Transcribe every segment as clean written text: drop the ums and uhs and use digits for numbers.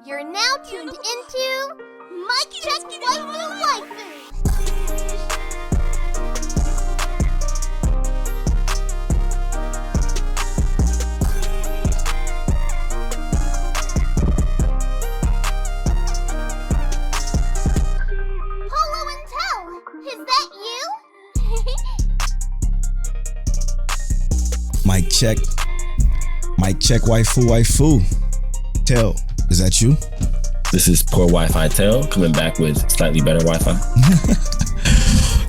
You're now tuned into Mic Check Waifu. Polow and Telle, is that you? Mic check. Mic check, waifu. Telle, is that you? This is poor Wi-Fi Telle coming back with slightly better Wi-Fi.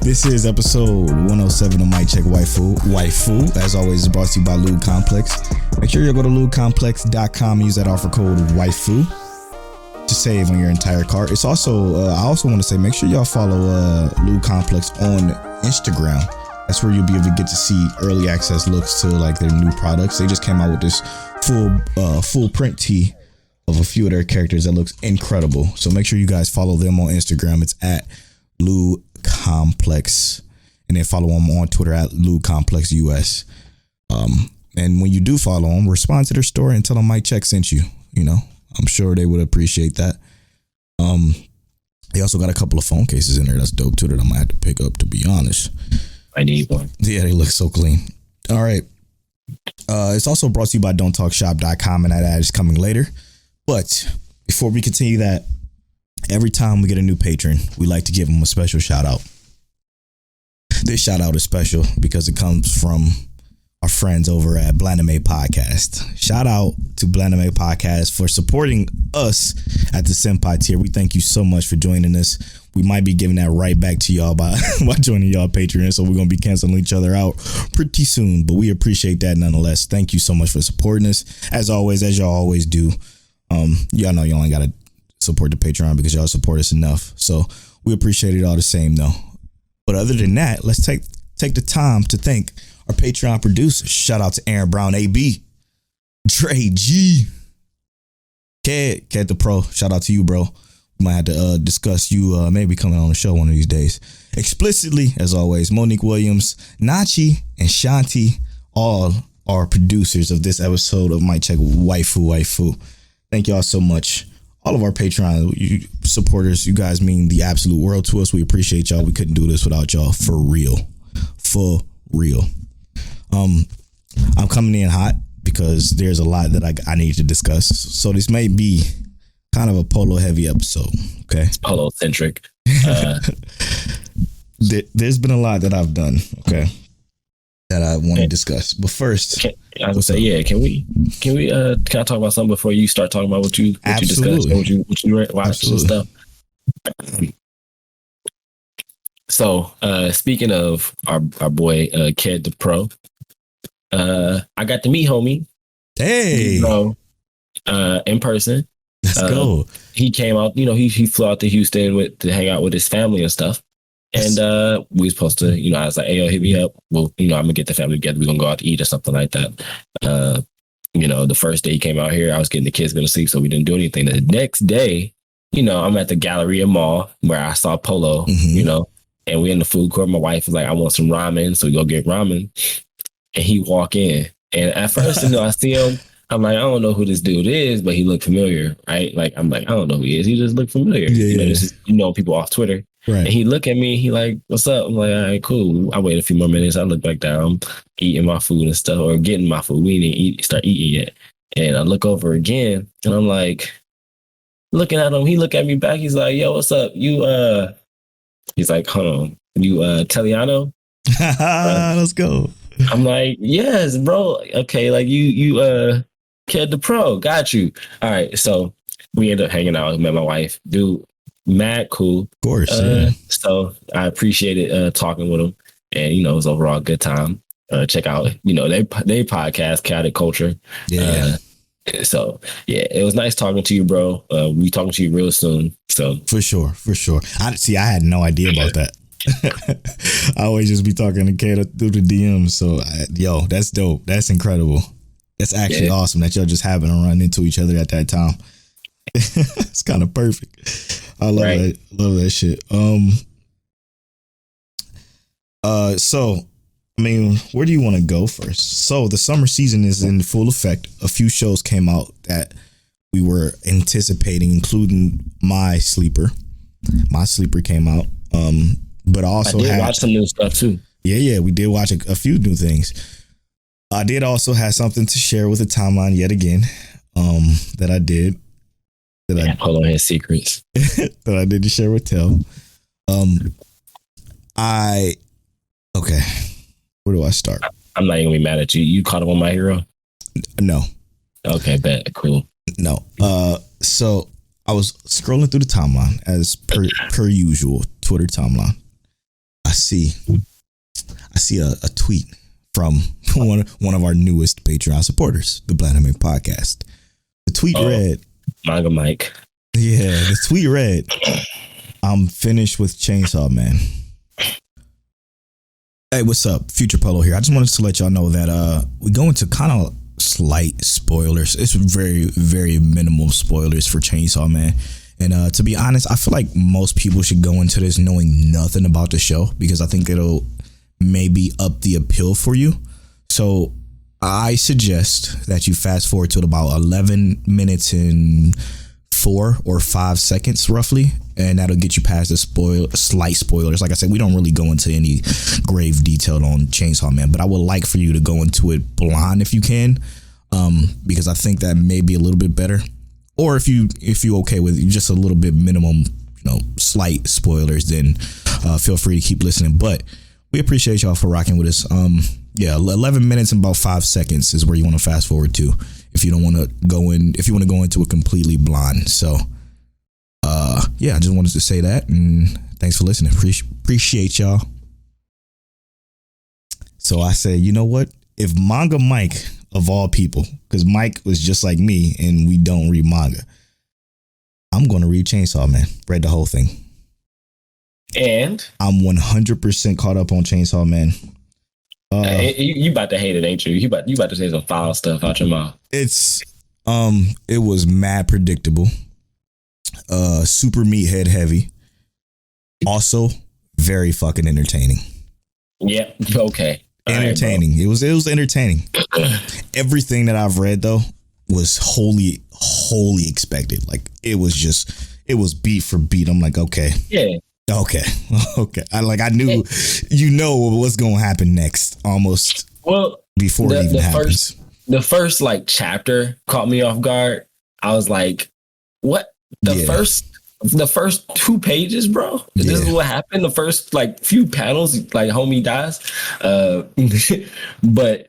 This is episode 107 of Mic Check Waifu. As always, it's brought to you by Lube Complex. Make sure you go to lubecomplex.com and use that offer code waifu to save on your entire cart. It's also, I also want to say, make sure y'all follow Lube Complex on Instagram. That's where you'll be able to get to see early access looks to like their new products. They just came out with this full print tee of a few of their characters that looks incredible. So make sure you guys follow them on Instagram. It's at Lube Complex, and then follow them on Twitter at Lube Complex US. And when you do follow them, respond to their story and tell them Mic Check sent you. You know, I'm sure they would appreciate that. They also got a couple of phone cases in there that's dope too that I might have to pick up, to be honest. I need one. Yeah, they look so clean. All right. It's also brought to you by don'ttalkshop.com, and that ad is coming later. But before we continue that, every time we get a new patron, we like to give them a special shout out. This shout out is special because it comes from our friends over at Blandame Podcast. Shout out to Blandame Podcast for supporting us at the Senpai tier. We thank you so much for joining us. We might be giving that right back to y'all by joining y'all Patreon. So we're going to be canceling each other out pretty soon, but we appreciate that nonetheless. Thank you so much for supporting us. As always, as y'all always do. Y'all know you only got to support the Patreon because y'all support us enough. So we appreciate it all the same though. But other than that, let's take the time to thank our Patreon producers. Shout out to Aaron Brown, AB, Dre G, Ked the Pro. Shout out to you, bro. We might have to discuss you maybe coming on the show one of these days. Explicitly, as always, Monique Williams, Nachi, and Shanti, all are producers of this episode of Mic Check Waifu. Thank y'all so much. All of our Patreon supporters, you guys mean the absolute world to us. We appreciate y'all. We couldn't do this without y'all, for real. For real. I'm coming in hot because there's a lot that I need to discuss. So this may be kind of a Polow heavy episode. Okay. It's Polow centric. There's been a lot that I've done. Okay. That I want to discuss. But first, can I talk about something before you start talking about what you discussed, what you watched and stuff? So, speaking of our boy Ked the Pro, I got to meet homie. Hey, bro, in person. Let's go. He came out. You know, he flew out to Houston to hang out with his family and stuff. And we were supposed to, you know, I was like, hey, yo, hit me up. Well, you know, I'm going to get the family together. We're going to go out to eat or something like that. You know, the first day he came out here, I was getting the kids going to sleep, so we didn't do anything. The next day, you know, I'm at the Galleria Mall where I saw Polow, you know, and we in the food court. My wife was like, I want some ramen. So we go get ramen. And he walk in. And at first, you know, I see him. I'm like, I don't know who this dude is, but he looked familiar, right? Like, I'm like, I don't know who he is. He just looked familiar. Yeah, you know, this is, you know, people off Twitter. Right. And he look at me, he like, what's up? I'm like, all right, cool. I wait a few more minutes. I look back down, eating my food and stuff, or getting my food. We didn't start eating yet. And I look over again, and I'm like, looking at him. He look at me back. He's like, yo, what's up? He's like, hold on. You, Teliano? Let's go. I'm like, yes, bro. Okay, like you, Ked the Pro. Got you. All right, so we end up hanging out. Met my wife. Dude, mad cool. Of course. Yeah. So I appreciated talking with him, and you know, it was overall a good time. Check out, you know, they podcast Chaotic Culture. Yeah. So yeah, it was nice talking to you, bro. We talking to you real soon. So for sure. I had no idea about that. I always just be talking to Kate through the DMs. So yo, that's dope. That's incredible. That's actually awesome that y'all just happen to run into each other at that time. It's kind of perfect. I love that. Love that shit. So I mean, where do you want to go first? So the summer season is in full effect. A few shows came out that we were anticipating, including My Sleeper. My Sleeper came out. But also I did watch some new stuff too. Yeah, we did watch a few new things. I did also have something to share with the timeline yet again. That I did. Polow his secrets. That I did to share with Telle. Okay. Where do I start? I'm not even gonna be mad at you. You caught up on My Hero? No. Okay, bet. Cool. No. So I was scrolling through the timeline as per usual, Twitter timeline. I see a tweet from one of our newest Patreon supporters, the Black Anime Podcast. The tweet read, Manga Mike. Yeah, the tweet read, I'm finished with Chainsaw Man. Hey, what's up? Future Polo here. I just wanted to let y'all know that we go into kind of slight spoilers. It's very, very minimal spoilers for Chainsaw Man. And to be honest, I feel like most people should go into this knowing nothing about the show because I think it'll maybe up the appeal for you. So I suggest that you fast forward to about 11 minutes and 4 or 5 seconds roughly, and that'll get you past the slight spoilers. Like I said, we don't really go into any grave detail on Chainsaw Man, but I would like for you to go into it blind if you can, because I think that may be a little bit better. Or if you okay with just a little bit minimum, slight spoilers, then feel free to keep listening. But we appreciate y'all for rocking with us. 11 minutes and about 5 seconds is where you want to fast forward to if you don't want to go in. If you want to go into it completely blind. So, I just wanted to say that, and thanks for listening. Appreciate y'all. So I say, you know what? If Manga Mike, of all people, because Mike was just like me and we don't read manga, I'm going to read Chainsaw Man. Read the whole thing. And I'm 100% caught up on Chainsaw Man. You about to hate it, ain't you? You about to say some foul stuff out your mouth. It was mad predictable. Super meathead heavy. Also, very fucking entertaining. Yeah. Okay. Entertaining. Right, it was entertaining. Everything that I've read though was wholly expected. Like it was beat for beat. I'm like, okay. Yeah. Okay. I knew what's gonna happen next almost. Well, before it even happens. The first like chapter caught me off guard. I was like, what? The first 2 pages, bro. This is what happened. The first like few panels, like homie dies. But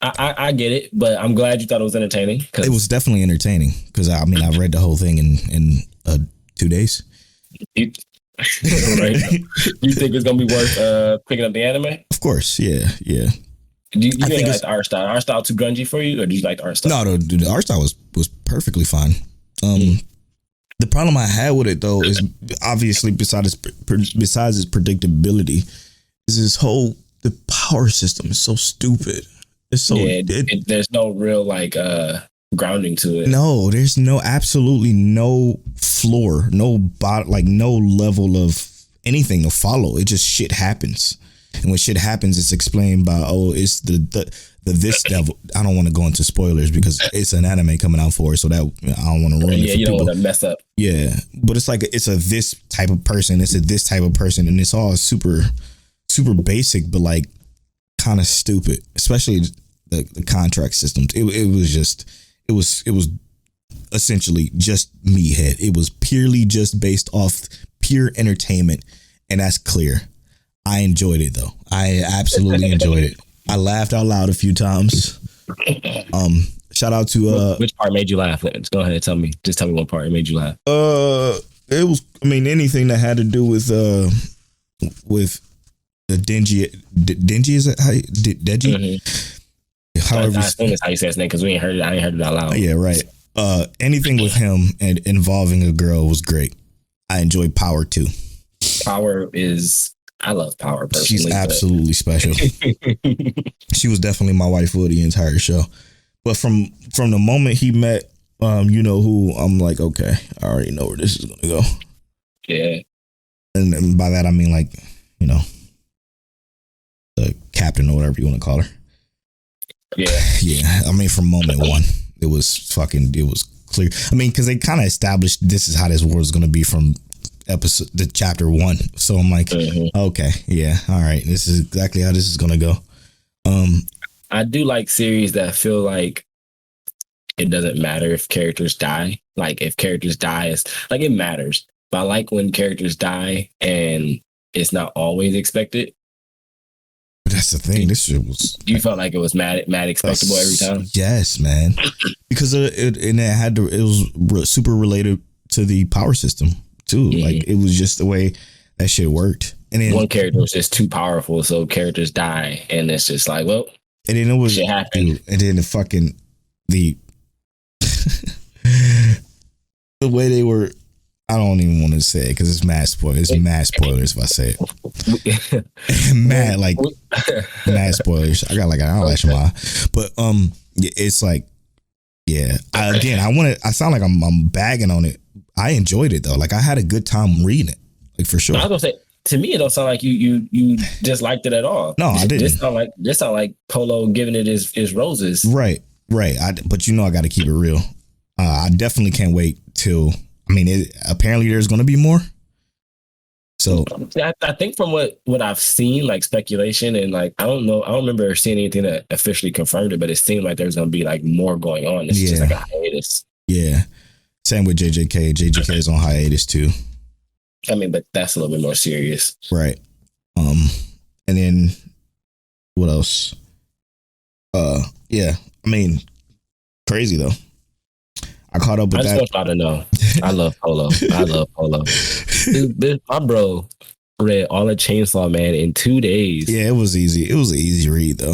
I get it. But I'm glad you thought it was entertaining. It was definitely entertaining because I read the whole thing in 2 days. Right. You think it's gonna be worth picking up the anime? Of course, yeah. Do you think like the art style? Art style too grungy for you, or do you like the art style? No, the art style was perfectly fine. The problem I had with it though is obviously besides its predictability, is the power system is so stupid. It's so there's no real like grounding to it. No, there's absolutely no floor, no level of anything to follow. It just shit happens. And when shit happens, it's explained by, it's the this devil. I don't want to go into spoilers because it's an anime coming out for it, so that I don't want to ruin it for you people. Don't want to mess up. Yeah, but it's like it's a this type of person, it's a this type of person, and it's all super, super basic, but like kind of stupid, especially the contract systems. It was essentially just meathead. It was purely just based off pure entertainment, and that's clear. I enjoyed it though. I absolutely enjoyed it. I laughed out loud a few times. Shout out to which part made you laugh? Go ahead and tell me. Just tell me what part made you laugh. It was anything that had to do with the dingy is it how Deji? Mm-hmm. However, I assume that's how you say his name because we ain't heard it. I ain't heard it out loud. Yeah, right. Anything with him and involving a girl was great. I enjoyed Power too. I love Power personally. She's absolutely special. She was definitely my wife for the entire show. But from the moment he met, who, I'm like, okay, I already know where this is gonna go. Yeah. And by that I mean like, captain or whatever you want to call her. Yeah. Yeah. I mean, from moment one, it was clear. I mean, because they kind of established this is how this war is going to be from the chapter 1. So I'm like, okay, yeah, all right, this is exactly how this is going to go. I do like series that feel like it doesn't matter if characters die. Like if characters die, it's like it matters. But I like when characters die and it's not always expected. But that's the thing. This shit was. You felt like it was mad expectable every time. Yes, man. Because it was super related to the power system too. Like it was just the way that shit worked. And then one character was just too powerful, so characters die, and it's just like, well, and then it was shit happened. And then the the way they were. I don't even want to say it because it's mad spoilers. It's mad spoilers if I say it. Mad spoilers. I got like an eyelash in my eye. But it's like, yeah. I sound like I'm bagging on it. I enjoyed it though. Like I had a good time reading it. Like for sure. I was gonna say, to me, it don't sound like you disliked it at all. No, I didn't. This sound like Polow giving it his roses. Right. But I got to keep it real. I definitely can't wait till. I mean, apparently there's going to be more. So I think from what I've seen, like speculation and like I don't remember seeing anything that officially confirmed it, but it seemed like there's going to be like more going on. It's just like a hiatus. Yeah. Same with JJK. JJK is on hiatus too. I mean, but that's a little bit more serious, right? And then what else? Yeah. I mean, crazy though. I caught up with that. I just want y'all to know. I love Polow. Dude, my bro read all of Chainsaw Man in 2 days. Yeah, it was easy. It was an easy read though.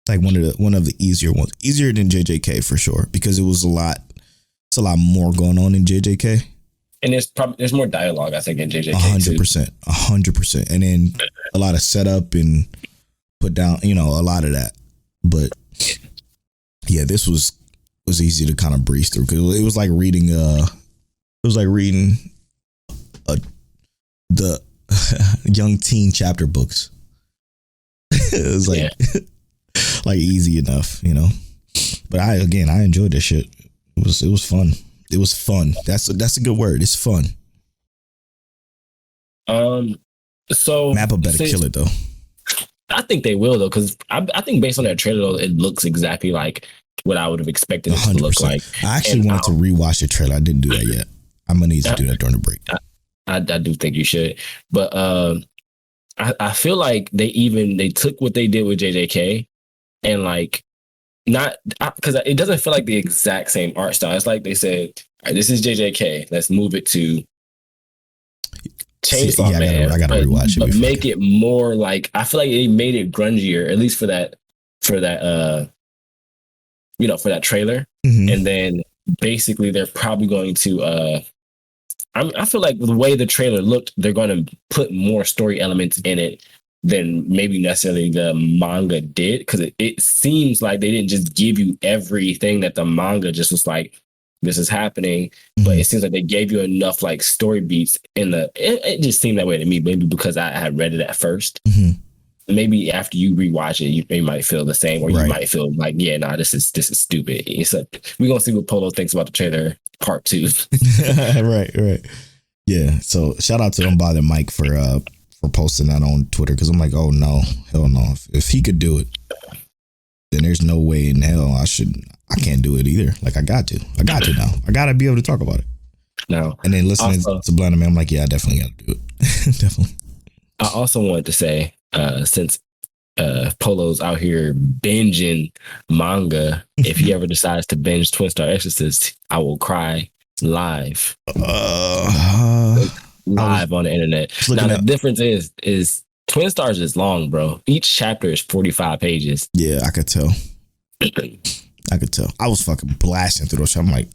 Like one of the easier ones. Easier than JJK for sure. Because it was a lot more going on in JJK. And there's more dialogue, I think, in JJK. 100%. And then a lot of setup and put down, a lot of that. But yeah, this was easy to kind of breeze through because it was like reading the young teen chapter books. It was like like easy enough, But I enjoyed this shit. It was fun. It was fun. That's a good word. It's fun. So Mappa better kill it though. I think they will though, because I think based on that trailer, though, it looks exactly like what I would have expected it 100%. To look like. I actually wanted to rewatch the trailer. I didn't do that yet. I'm gonna need to do that during the break. I do think you should, but I feel like they took what they did with JJK and like not because it doesn't feel like the exact same art style. It's like they said, all right, this is JJK. Let's move it to Chainsaw Man. I gotta rewatch it. But make it more like I feel like they made it grungier, at least for that for that trailer. Mm-hmm. And then basically they're probably going to I feel like the way the trailer looked, they're going to put more story elements in it than maybe necessarily the manga did, because it seems like they didn't just give you everything that the manga just was like, this is happening. Mm-hmm. But it seems like they gave you enough like story beats it just seemed that way to me, maybe because I had read it at first. Mm-hmm. Maybe after you rewatch it, you might feel the same, or you might feel like, yeah, nah, this is stupid. We're gonna see what Polow thinks about the trailer part 2. Right. Yeah. So shout out to Unbothered Mike for posting that on Twitter, because I'm like, oh no, hell no. If he could do it, then there's no way in hell I can't do it either. Like I got to now. I gotta be able to talk about it. No. And then listening to Blind Man, I'm like, yeah, I definitely gotta do it. Definitely. I also wanted to say, since Polow's out here binging manga, if he ever decides to binge Twin Star Exorcist, I will cry live. Live on the internet. Now the difference is Twin Stars is long, bro. Each chapter is 45 pages. Yeah, I could tell. I was fucking blasting through those. I'm like,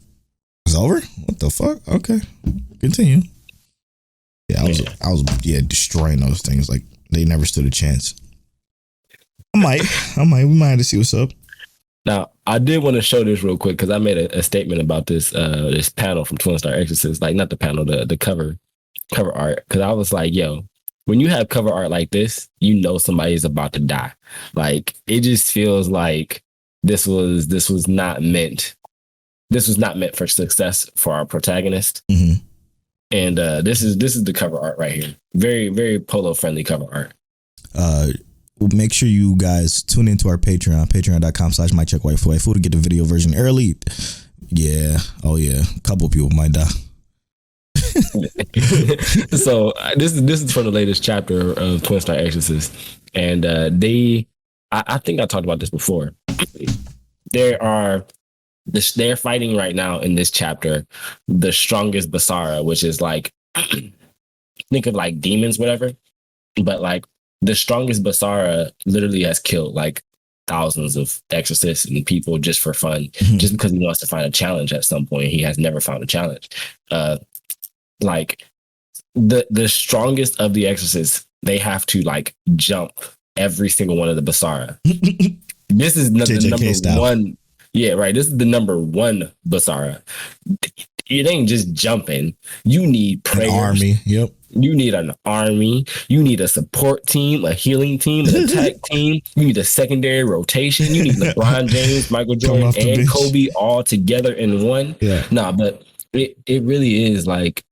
it's over? What the fuck? Okay, continue. Yeah, I was destroying those things. Like they never stood a chance. I might. We might have to see what's up. Now, I did want to show this real quick because I made a statement about this panel from Twin Star Exorcist. Like, not the panel, the cover art. Because I was like, yo, when you have cover art like this, you know somebody's about to die. Like it just feels like this was not meant. This was not meant for success for our protagonist. Mm-hmm. And this is the cover art right here. Very, very Polow friendly cover art. Make sure you guys tune into our Patreon, patreon.com/mycheckwifewaifu to get the video version early. Yeah. Oh yeah. A couple people might die. So this is from the latest chapter of Twin Star Exorcist. And I think I talked about this before. They're fighting right now in this chapter the strongest Basara, which is like think of like demons, whatever. But like the strongest Basara literally has killed like thousands of exorcists and people just for fun, just because he wants to find a challenge at some point. He has never found a challenge. Like the strongest of the exorcists, they have to like jump every single one of the Basara. This is the number one. Yeah, right. This is the number one Basara. It ain't just jumping. You need prayers. An army. Yep. You need an army. You need a support team, a healing team, an attack team. You need a secondary rotation. You need LeBron James, Michael Jordan, and Kobe all together in one. Yeah. Nah, but it really is like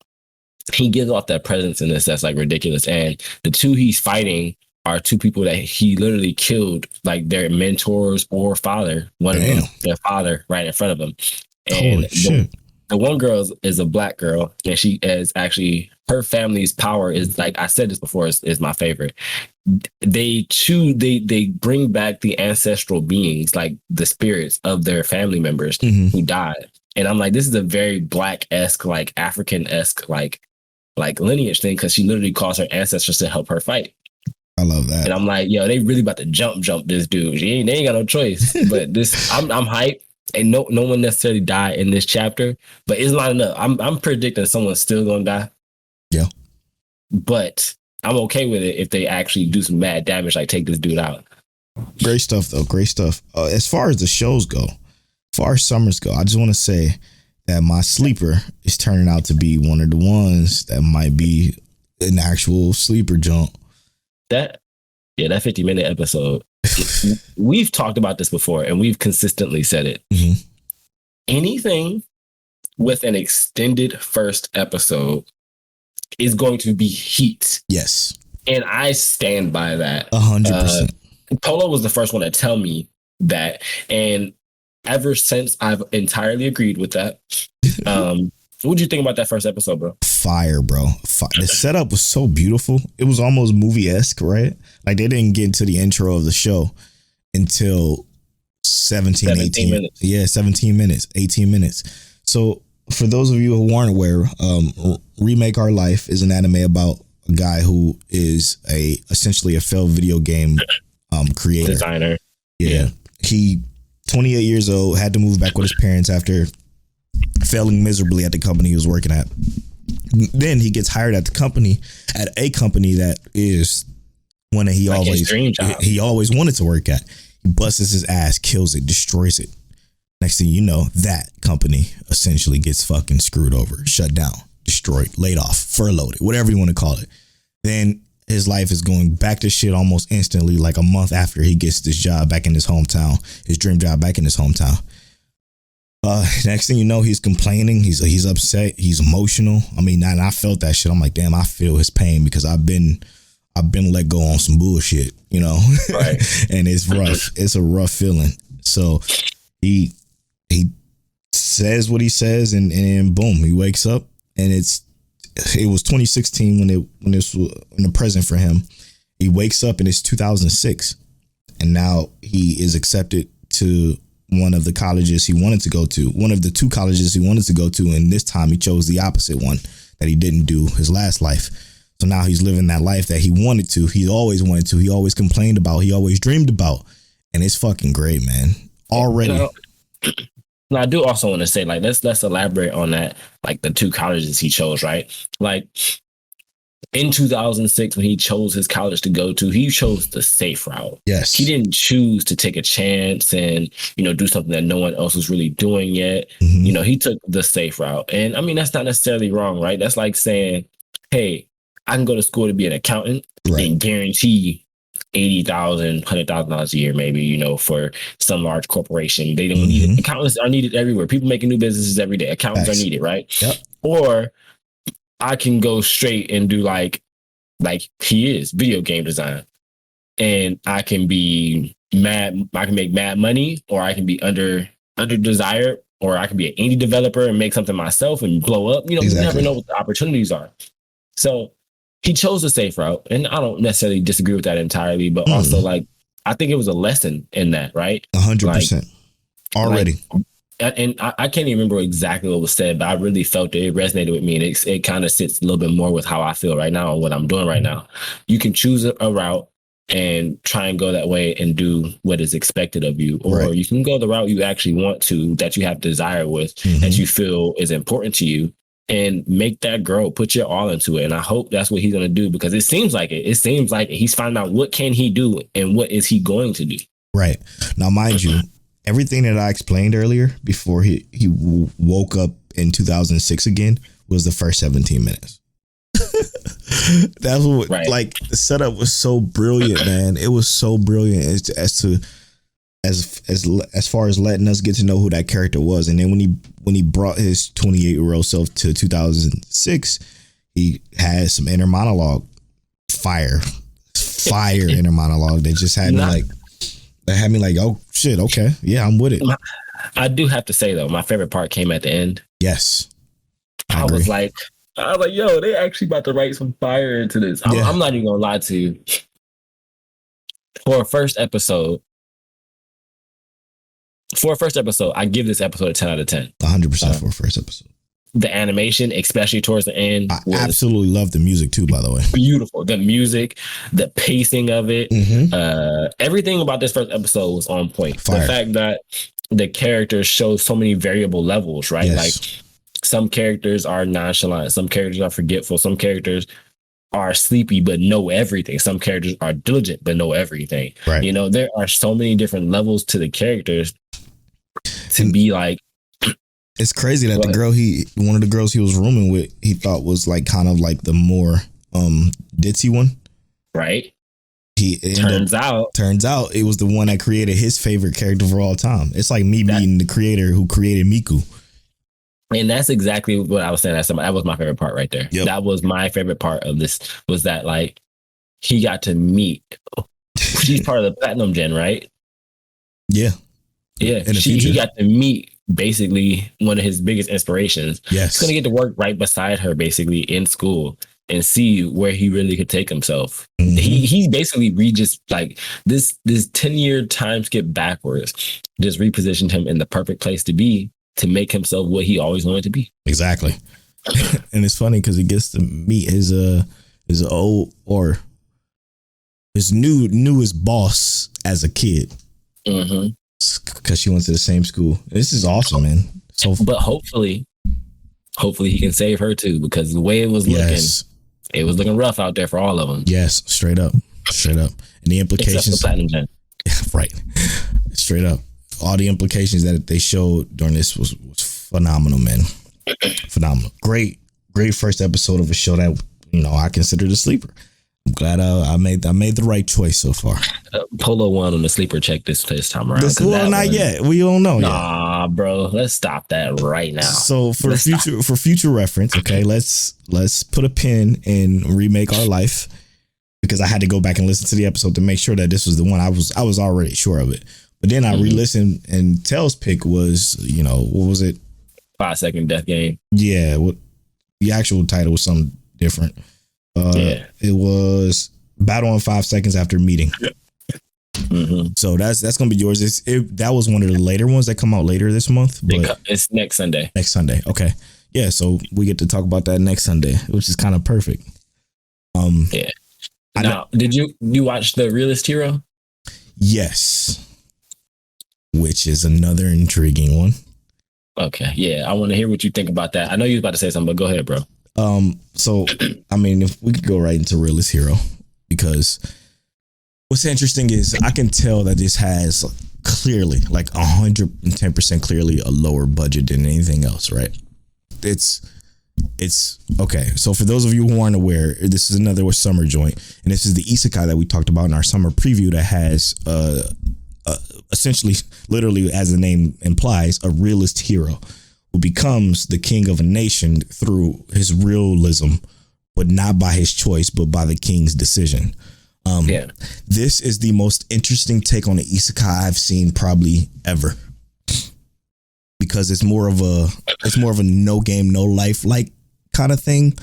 he gives off that presence in this that's like ridiculous. And the two he's fighting are two people that he literally killed, like their mentors or father. One of them, their father, right in front of them. And the one girl is a black girl, and she is actually, her family's power is like I said this before, is my favorite. They bring back the ancestral beings, like the spirits of their family members who died. And I'm like, this is a very black-esque, like African-esque, like lineage thing, because she literally calls her ancestors to help her fight. I love that. And I'm like, yo, they really about to jump this dude. They ain't got no choice. But this, I'm hyped. And no one necessarily died in this chapter, but it's not enough. I'm predicting someone's still gonna die. Yeah. But I'm okay with it if they actually do some mad damage, like take this dude out. Great stuff, though. Great stuff. As far as the shows go, as far as summers go, I just want to say that my sleeper is turning out to be one of the ones that might be an actual sleeper jump. That 50-minute episode. We've talked about this before, and we've consistently said it. Anything with an extended first episode is going to be heat. Yes. And I stand by that. 100%. Polow was the first one to tell me that. And ever since, I've entirely agreed with that. What did you think about that first episode, bro? Fire, bro. The setup was so beautiful. It was almost movie-esque, right? Like they didn't get into the intro of the show until 17 minutes. Yeah, 17 minutes, 18 minutes. So for those of you who aren't aware, Remake Our Life is an anime about a guy who is essentially a failed video game creator. Designer. Yeah. He, 28 years old, had to move back with his parents after failing miserably at the company he was working at. Then he gets hired at a company that is one that he always wanted to work at. He busts his ass, kills it, destroys it. Next thing you know, that company essentially gets fucking screwed over, shut down, destroyed, laid off, furloughed, whatever you want to call it. Then his life is going back to shit almost instantly, like a month after he gets this job back in his hometown, his dream job back in his hometown. Next thing you know, he's complaining. He's upset. He's emotional. I mean, and I felt that shit. I'm like, damn, I feel his pain because I've been let go on some bullshit, you know. Right. And it's rough. It's a rough feeling. So he says what he says, and boom, he wakes up, and it was 2016 when this was in the present for him. He wakes up and it's 2006, and now he is accepted to one of the colleges he wanted to go to, one of the two colleges he wanted to go to, and this time he chose the opposite one that he didn't do his last life. So now he's living that life that he wanted to, he always wanted to, he always complained about, he always dreamed about, and it's fucking great, man. Already. Now, I do also want to say, like, let's elaborate on that, like the two colleges he chose, right? Like in 2006, when he chose his college to go to, he chose the safe route. Yes. He didn't choose to take a chance and, do something that no one else was really doing yet. He took the safe route. And I mean, that's not necessarily wrong, right? That's like saying, hey, I can go to school to be an accountant and guarantee $80,000, $100,000 a year, maybe, you know, for some large corporation. They don't need it. Accountants are needed everywhere. People making new businesses every day. Accountants are needed, right? Yep. Or I can go straight and do like he is video game design, and I can be mad. I can make mad money, or I can be under desired, or I can be an indie developer and make something myself and blow up. You know, you never know what the opportunities are. So he chose the safe route, and I don't necessarily disagree with that entirely, but also like I think it was a lesson in that, right? 100% already. And I can't even remember exactly what was said, but I really felt it resonated with me, and it kind of sits a little bit more with how I feel right now and what I'm doing right now. You can choose a route and try and go that way and do what is expected of you, or you can go the route you actually want to, that you have desire with, that you feel is important to you, and make that grow. Put your all into it. And I hope that's what he's going to do, because it seems like it. It seems like he's finding out what can he do and what is he going to do. Right. Now, mind you, everything that I explained earlier before he woke up in 2006 again was the first 17 minutes. That's what, like, the setup was so brilliant, man. It was so brilliant as far as letting us get to know who that character was. And then when he brought his 28-year-old self to 2006, he had some inner monologue, fire inner monologue that just had me like, oh shit, okay, yeah, I'm with it. I do have to say though, my favorite part came at the end. Yes, I was like, yo, they actually about to write some fire into this. I'm not even gonna lie to you. For a first episode, I give this episode a 10 out of 10. 100% for a first episode. The animation, especially towards the end, I absolutely love the music too, by the way. Beautiful. The music, the pacing of it, everything about this first episode was on point. Fire. The fact that the characters show so many variable levels, right? Yes. Like some characters are nonchalant, some characters are forgetful, some characters are sleepy but know everything. Some characters are diligent but know everything. Right. You know, there are so many different levels to the characters to be like. It's crazy that one of the girls he was rooming with, he thought was like kind of like the more ditzy one. Right. Turns out it was the one that created his favorite character for all time. It's like me being the creator who created Miku. And that's exactly what I was saying. That was my favorite part right there. Yep. That was my favorite part of this, was that like he got to meet. She's part of the Platinum Gen, right? Yeah. Yeah. He got to meet basically one of his biggest inspirations. Yes. He's going to get to work right beside her basically in school and see where he really could take himself. He basically just like this 10-year time skip backwards just repositioned him in the perfect place to be, to make himself what he always wanted to be. Exactly. And it's funny because he gets to meet his old, or his newest boss as a kid. Because she went to the same school. This is awesome, man. But hopefully he can save her too, because the way it was looking, it was looking rough out there for all of them. Yes, straight up. And the implications. Except for Platinum Gen. Right. Straight up. All the implications that they showed during this was phenomenal, man. Phenomenal. Great first episode of a show that, you know, I considered a sleeper. I'm glad I made the right choice so far. Polow won on the sleeper check this time around. Not yet. We don't know yet. Nah, bro. Let's stop that right now. So for future reference, okay, let's put a pin in Remake Our Life, because I had to go back and listen to the episode to make sure that this was the one. I was already sure of it. But then I re-listened, and Telle's pick was, you know, what was it? 5 Second Death Game. Yeah. The actual title was something different. It was Battle in 5 Seconds After Meeting. So that's gonna be yours. That was one of the later ones that come out later this month. But it's next Sunday. Okay. Yeah. So we get to talk about that next Sunday, which is kind of perfect. Yeah. Now, did you watch the Realist Hero? Yes. Which is another intriguing one. Okay. Yeah. I want to hear what you think about that. I know you was about to say something, but go ahead, bro. So, I mean, if we could go right into Realist Hero, because what's interesting is I can tell that this has clearly, like 110% clearly, a lower budget than anything else, right? It's it's okay. So for those of you who aren't aware, this is another summer joint, and this is the isekai that we talked about in our summer preview that has essentially, literally, as the name implies, a realist hero who becomes the king of a nation through his realism, but not by his choice, but by the king's decision. This is the most interesting take on the isekai I've seen probably ever, because it's more of a no game, no life like kind of thing.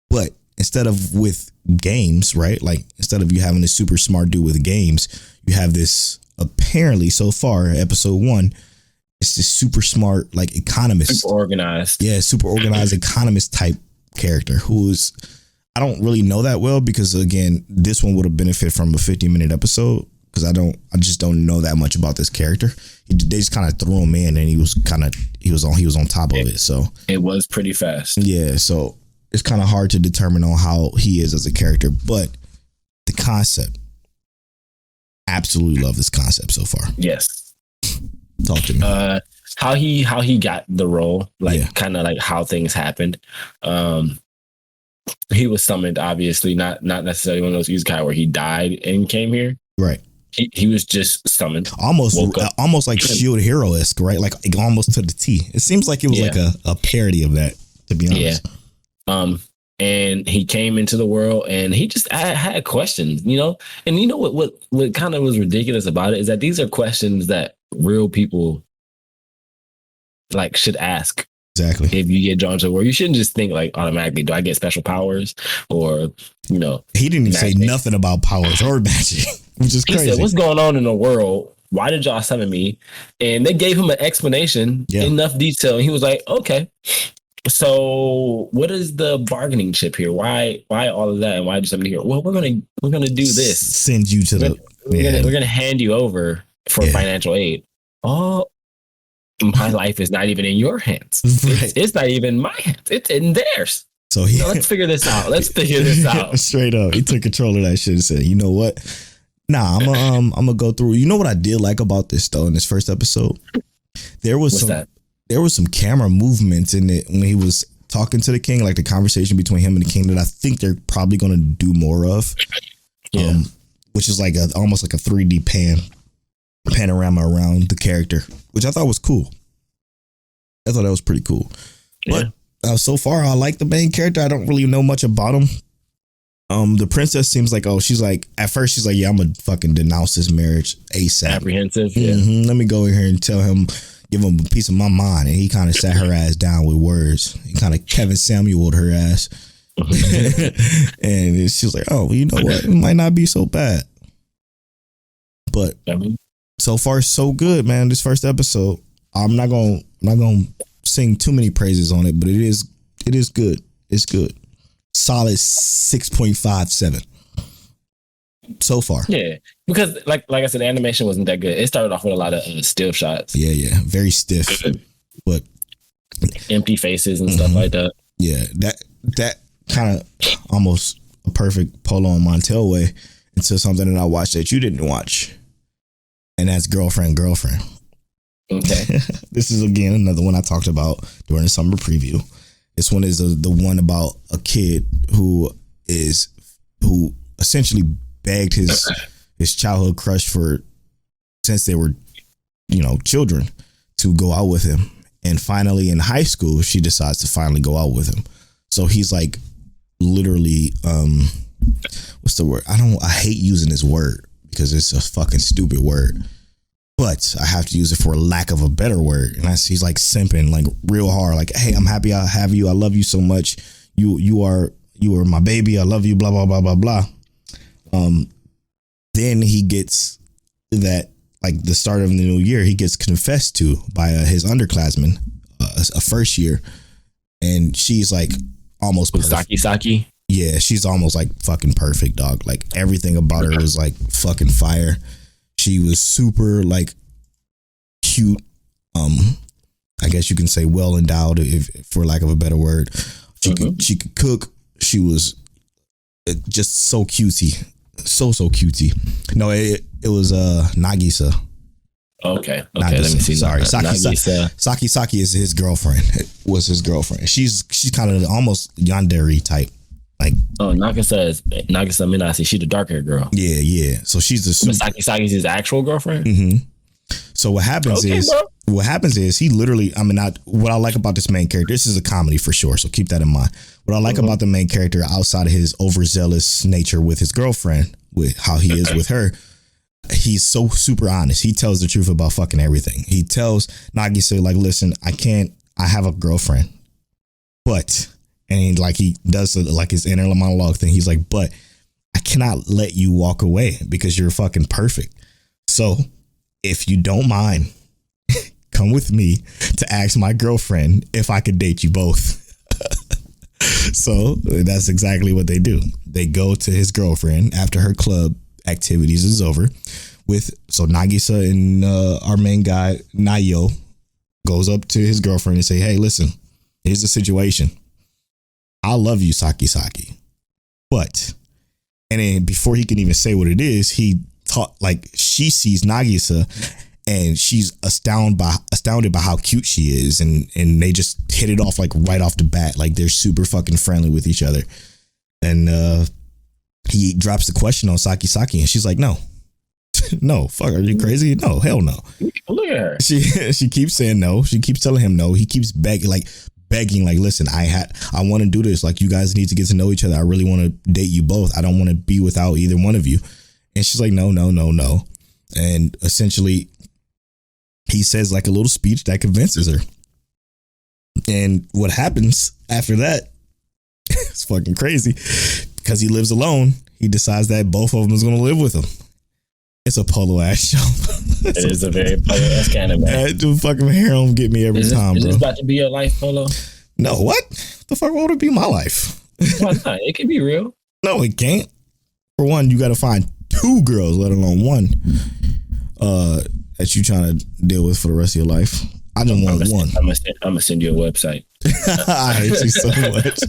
But instead of with games, right? Like instead of you having a super smart dude with games, you have this apparently so far episode 1. It's this super smart, like economist, super organized. Yeah, super organized economist type character who's, I don't really know that well because again, this one would have benefited from a 50-minute episode because I just don't know that much about this character. They just kind of threw him in and he was on top of it. So it was pretty fast. Yeah, so it's kind of hard to determine on how he is as a character, but the concept, absolutely love this concept so far. Yes. Talk to me. How he got the role, like kind of like how things happened. He was summoned, obviously, not necessarily one of those isekai where he died and came here. Right. He was just summoned. Almost like Shield Hero-esque, right? Like almost to the T. It seems like it was like a parody of that, to be honest. Yeah. And he came into the world and he just had questions, you know? And you know what kind of was ridiculous about it is that these are questions that real people like should ask. Exactly. If you get drawn to the world, you shouldn't just think like automatically, do I get special powers? Or, you know. He didn't even say nothing about powers or magic, which is crazy. He said, what's going on in the world? Why did y'all summon me? And they gave him an explanation, enough detail. And he was like, okay. So what is the bargaining chip here? Why all of that? And why did somebody here? Well, we're gonna do this. Send you to we're gonna hand you over for financial aid. Oh, my life is not even in your hands. Right. It's not even my hands. It's in theirs. So let's figure this out. Straight up, he took control of that shit and said, "You know what? Nah, I'm gonna go through." You know what I did like about this though in this first episode? There was some camera movements in it when he was talking to the king, like the conversation between him and the king that I think they're probably going to do more of. Which is like almost like a 3D panorama around the character, which I thought was cool. I thought that was pretty cool. Yeah. But so far, I like the main character. I don't really know much about him. The princess seems like, she's like, at first she's like, yeah, I'm gonna fucking denounce this marriage ASAP. Apprehensive. Mm-hmm. Let me go in here and give him a piece of my mind. And he kind of sat her ass down with words. He kind of Kevin Samuel'd her ass. And she was like, oh, you know what? It might not be so bad. But so far, so good, man. This first episode, I'm not gonna sing too many praises on it, but it is good. It's good. Solid 6.57 so far. Yeah, because like I said, the animation wasn't that good. It started off with a lot of still shots. Yeah, very stiff, but empty faces and stuff like that. Yeah, that kind of almost a perfect Polow and Montel way into something that I watched that you didn't watch, and that's Girlfriend. Okay, this is again another one I talked about during the summer preview. This one is the one about a kid who essentially begged his childhood crush since they were, children, to go out with him. And finally in high school, she decides to finally go out with him. So he's like literally, what's the word? I hate using this word because it's a fucking stupid word, but I have to use it for lack of a better word. And he's like simping like real hard. Like, hey, I'm happy I have you. I love you so much. You are my baby. I love you. Blah, blah, blah, blah, blah. Then he gets that, like the start of the new year, he gets confessed to by his underclassman, a first year. And she's like almost perfect. Saki. Yeah, she's almost like fucking perfect, dog. Like everything about her was like fucking fire. She was super like cute. I guess you can say well endowed, if for lack of a better word. She could cook. She was just so cutesy. So cutesy. No, it was Nagisa. Okay. Let me see. Sorry, Nagisa. Saki is his girlfriend. Was his girlfriend. She's kind of almost yandere type. Like, Nagisa Minasi. She's the dark haired girl. Yeah. So she's the Saki's his actual girlfriend. Mm-hmm. So what happens is he literally. I mean, what I like about this main character. This is a comedy for sure. So keep that in mind. What I like about the main character, outside of his overzealous nature with his girlfriend, with how he is with her, he's so super honest. He tells the truth about fucking everything. He tells Nagisa, like, listen, I have a girlfriend, but. And like he does like his inner monologue thing. He's like, but I cannot let you walk away because you're fucking perfect. So if you don't mind, come with me to ask my girlfriend if I could date you both. So that's exactly what they do. They go to his girlfriend after her club activities is over. So Nagisa and our main guy, Nayo, goes up to his girlfriend and say, hey, listen, here's the situation. I love you, Saki. But, and then before he can even say what it is, she sees Nagisa and she's astounded by how cute she is. And they just hit it off like right off the bat. Like they're super fucking friendly with each other. And he drops the question on Saki and she's like, no, fuck, are you crazy? No, hell no. Look at her. She keeps saying no. She keeps telling him no. He keeps begging, like, listen, I want to do this. Like, you guys need to get to know each other. I really want to date you both. I don't want to be without either one of you. And she's like, no. And essentially he says like a little speech that convinces her. And what happens after that, it's fucking crazy, because he lives alone. He decides that both of them is going to live with him. It's a Polow ass show. It is a very Polow ass anime. The fucking hair don't get me every time, bro. Is this about to be your life, Polow? No, what? The fuck would it be my life? Why not? It can be real. No, it can't. For one, you got to find 2 girls, let alone one, that you trying to deal with for the rest of your life. I just want one. I'm gonna send you a website. I hate you so much.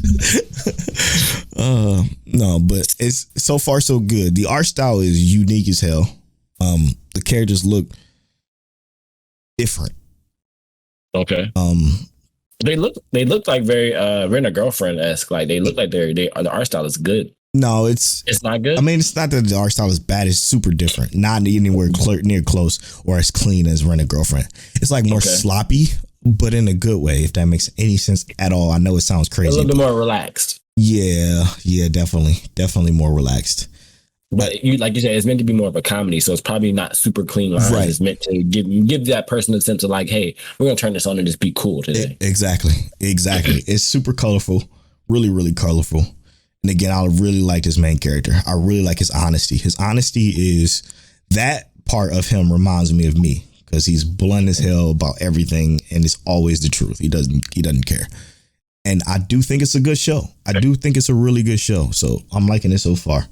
No, but it's so far so good. The art style is unique as hell. The characters look different. Okay. They look like very Rent a Girlfriend-esque. Like they look like the art style is good. No, it's not good. I mean, it's not that the art style is bad. It's super different. Not anywhere near close or as clean as Rent a Girlfriend. It's like more sloppy, but in a good way, if that makes any sense at all. I know it sounds crazy. A little bit more relaxed. Yeah, definitely more relaxed. But you, like you said, it's meant to be more of a comedy, so it's probably not super clean lines. Right. It's meant to give that person a sense of like, hey, we're gonna turn this on and just be cool today. Exactly. It's super colorful, really, really colorful. And again, I really like his main character. I really like his honesty. His honesty is that part of him reminds me of me, because he's blunt as hell about everything, and it's always the truth. He doesn't care. And I do think it's a good show. I do think it's a really good show. So I'm liking it so far.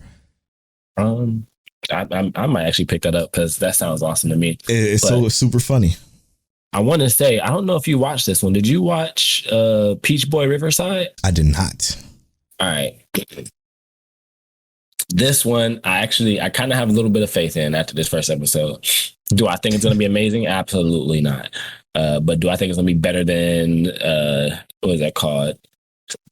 I might actually pick that up because that sounds awesome to me. It's so super funny. I want to say, I don't know if you watched this one. Did you watch Peach Boy Riverside? I did not. All right. This one, I kind of have a little bit of faith in after this first episode. Do I think it's going to be amazing? Absolutely not. But do I think it's going to be better than, what is that called?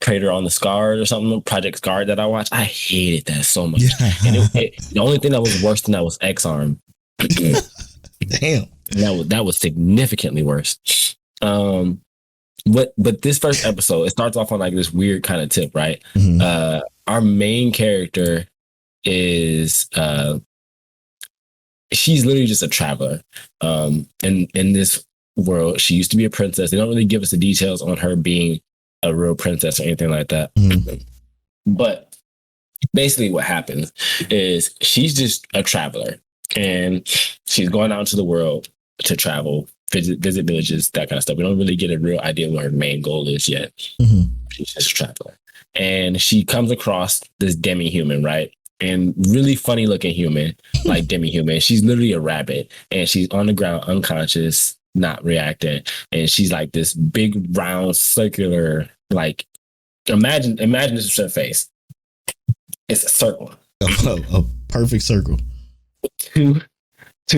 Crater on the Scar or something, Project Scar that I watched? I hated that so much. Yeah. And the only thing that was worse than that was X-Arm. Damn. That was significantly worse. But this first episode, it starts off on like this weird kind of tip, right? Mm-hmm. Our main character is she's literally just a traveler. In this world, she used to be a princess. They don't really give us the details on her being a real princess or anything like that. Mm-hmm. But basically what happens is she's just a traveler, and she's going out into the world to travel, visit villages, that kind of stuff. We don't really get a real idea what her main goal is yet. Mm-hmm. She's just a traveler. And she comes across this demi-human, right? And really funny looking human, like demi-human. She's literally a rabbit, and she's on the ground unconscious, not reacting. And she's like this big round circular, like imagine this is her face. It's a circle. A perfect circle. Two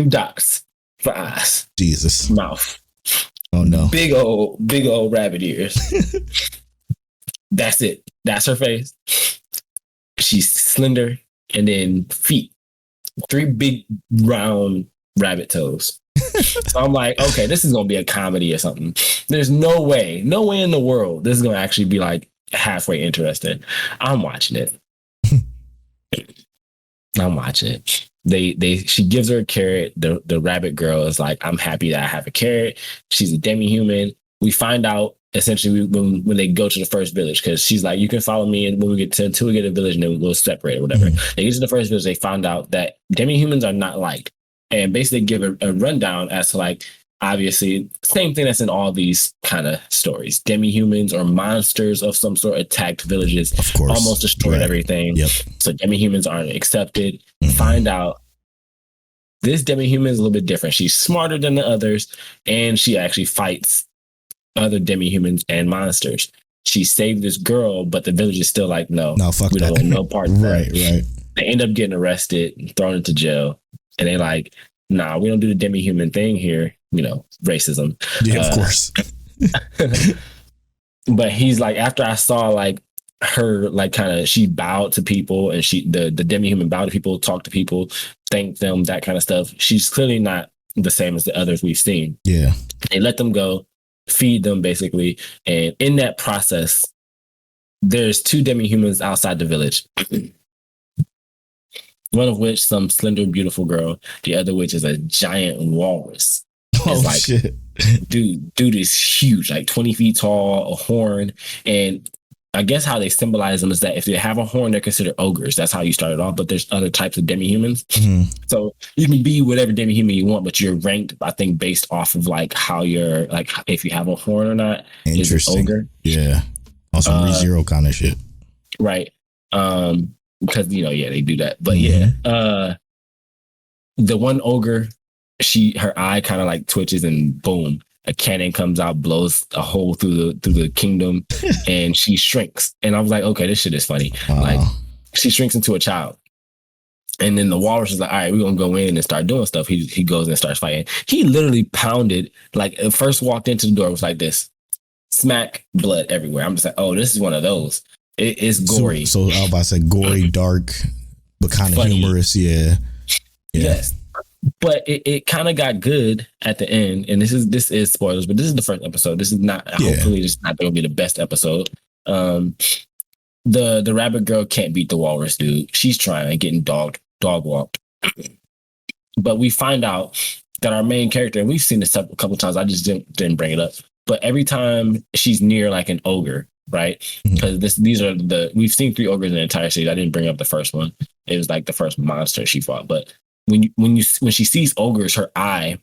dots. for eyes, Jesus. mouth, Oh no. big old rabbit ears. That's it. That's her face. She's slender, and then feet, 3 big round rabbit toes. So I'm like, okay, this is gonna be a comedy or something. There's no way in the world this is gonna actually be like halfway interesting. I'm watching it. I'm watching it. She gives her a carrot. The rabbit girl is like, I'm happy that I have a carrot. She's a demi-human. We find out essentially when they go to the first village, because she's like, you can follow me, and when we get to until we get a village, and then we'll separate or whatever. They get to the first village, they found out that demi-humans are not liked, and basically give a rundown as to like, obviously same thing that's in all these kind of stories. Demi-humans or monsters of some sort attacked villages, Of course. almost destroyed everything. Yep. So demi-humans aren't accepted. Find out this demi-human is a little bit different. She's smarter than the others, and she actually fights other demi-humans and monsters. She saved this girl, but the village is still like, no, fuck we that. don't want no part of Right. They end up getting arrested, thrown into jail, and they're like, nah, we don't do the demi-human thing here. Racism. Yeah, of course. But he's like, after I saw like her, like kind of, she bowed to people, and the demi-human bowed to people, talked to people, thanked them, that kind of stuff. She's clearly not the same as the others we've seen. Yeah. They let them go, feed them basically. And in that process, there's 2 demi-humans outside the village. One of which some slender, beautiful girl. The other which is a giant walrus. Oh, like, shit. Dude is huge, like 20 feet tall, a horn. And I guess how they symbolize them is that if they have a horn, they're considered ogres. That's how you started off. But there's other types of demi-humans. So you can be whatever demi-human you want, but you're ranked, I think, based off of like how you're, like, if you have a horn or not. Interesting. Is it ogre? Yeah. Also ReZero kind of shit. Right. Because they do that. But the one ogre, her eye kind of like twitches, and boom, a cannon comes out, blows a hole through the kingdom, and she shrinks. And I was like, okay, this shit is funny. Wow. Like, she shrinks into a child. And then the walrus is like, all right, we're gonna go in and start doing stuff. He goes and starts fighting. He literally pounded, like, first walked into the door, it was like this, smack, blood everywhere. I'm just like, oh, this is one of those. It's gory. So I was about to say gory, dark, but kind of humorous. Yeah. Yes. But it kind of got good at the end, and this is spoilers, but this is the first episode. This is not, hopefully this is not going to be the best episode. The rabbit girl can't beat the walrus dude. She's trying, getting dog walked. But we find out that our main character, and we've seen this a couple times, I just didn't bring it up, but every time she's near like an ogre, right? Because we've seen 3 ogres in the entire series. I didn't bring up the first one. It was like the first monster she fought, but when she sees ogres, her eye,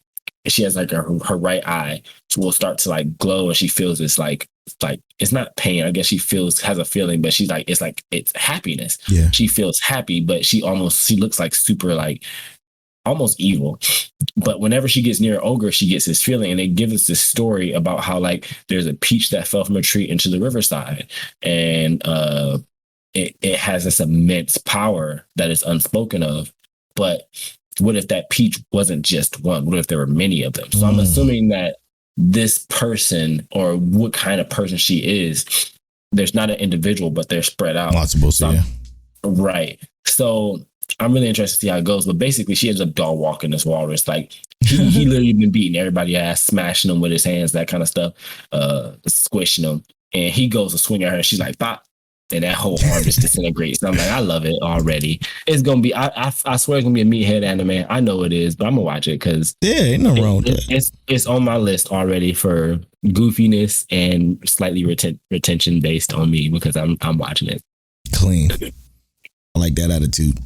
she has like her right eye will start to like glow, and she feels this like it's not pain. I guess she has a feeling, but she's like, it's happiness. Yeah. She feels happy, but she looks like super like almost evil. But whenever she gets near an ogre, she gets this feeling, and they give us this story about how like there's a peach that fell from a tree into the riverside, and it has this immense power that is unspoken of. But what if that peach wasn't just one? What if there were many of them? So I'm assuming that this person, or what kind of person she is, there's not an individual, but they're spread out. Multiple, yeah. Right. So I'm really interested to see how it goes. But basically, she ends up dog walking this walrus. Like, he literally been beating everybody's ass, smashing them with his hands, that kind of stuff, squishing them. And he goes to swing at her, and she's like, pop. And that whole arm just disintegrates. And I'm like, I love it already. It's gonna be, I swear it's gonna be a meathead anime. I know it is, but I'm gonna watch it because ain't no wrong with that. It's on my list already for goofiness and slightly retention based on me, because I'm watching it. Clean. I like that attitude.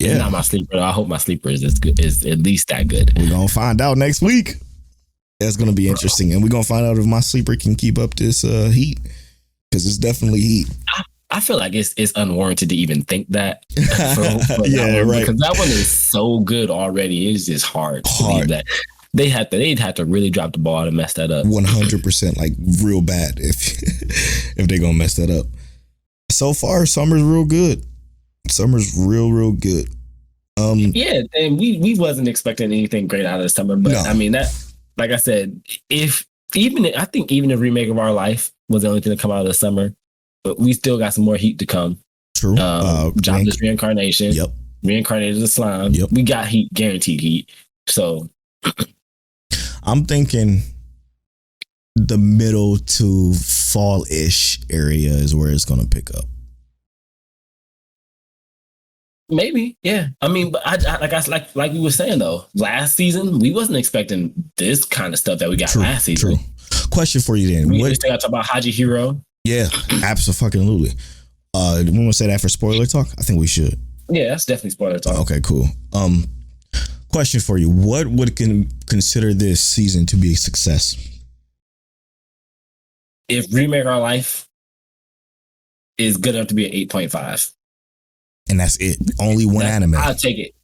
Yeah, it's not my sleeper. I hope my sleeper is at least that good. We're gonna find out next week. That's gonna be interesting, and we're gonna find out if my sleeper can keep up this heat. Because it's definitely heat. I feel like it's unwarranted to even think that. Yeah, right. Because that one is so good already. It's just hard to believe that they'd have to really drop the ball to mess that up. 100%, like real bad if they're gonna mess that up. So far, summer's real good. Summer's real good. Yeah, and we wasn't expecting anything great out of the summer, but No. I mean that, like I said, I think even the remake of Our Life was the only thing to come out of the summer, but we still got some more heat to come. True. Jobless Reincarnation. Yep. Reincarnated as Slime. Yep. We got heat, guaranteed heat. So I'm thinking the middle to fall-ish area is where it's gonna pick up. maybe, yeah. I mean, but like we were saying though, last season we wasn't expecting this kind of stuff that we got last season. True. Question for you then. We just got to talk about Higehiro. Yeah, absolutely. We want to say that for spoiler talk? I think we should. Yeah, that's definitely spoiler talk. Okay, cool. Question for you. What would consider this season to be a success? If Remake Our Life is good enough to be an 8.5. And that's it. Only one anime. I'll take it.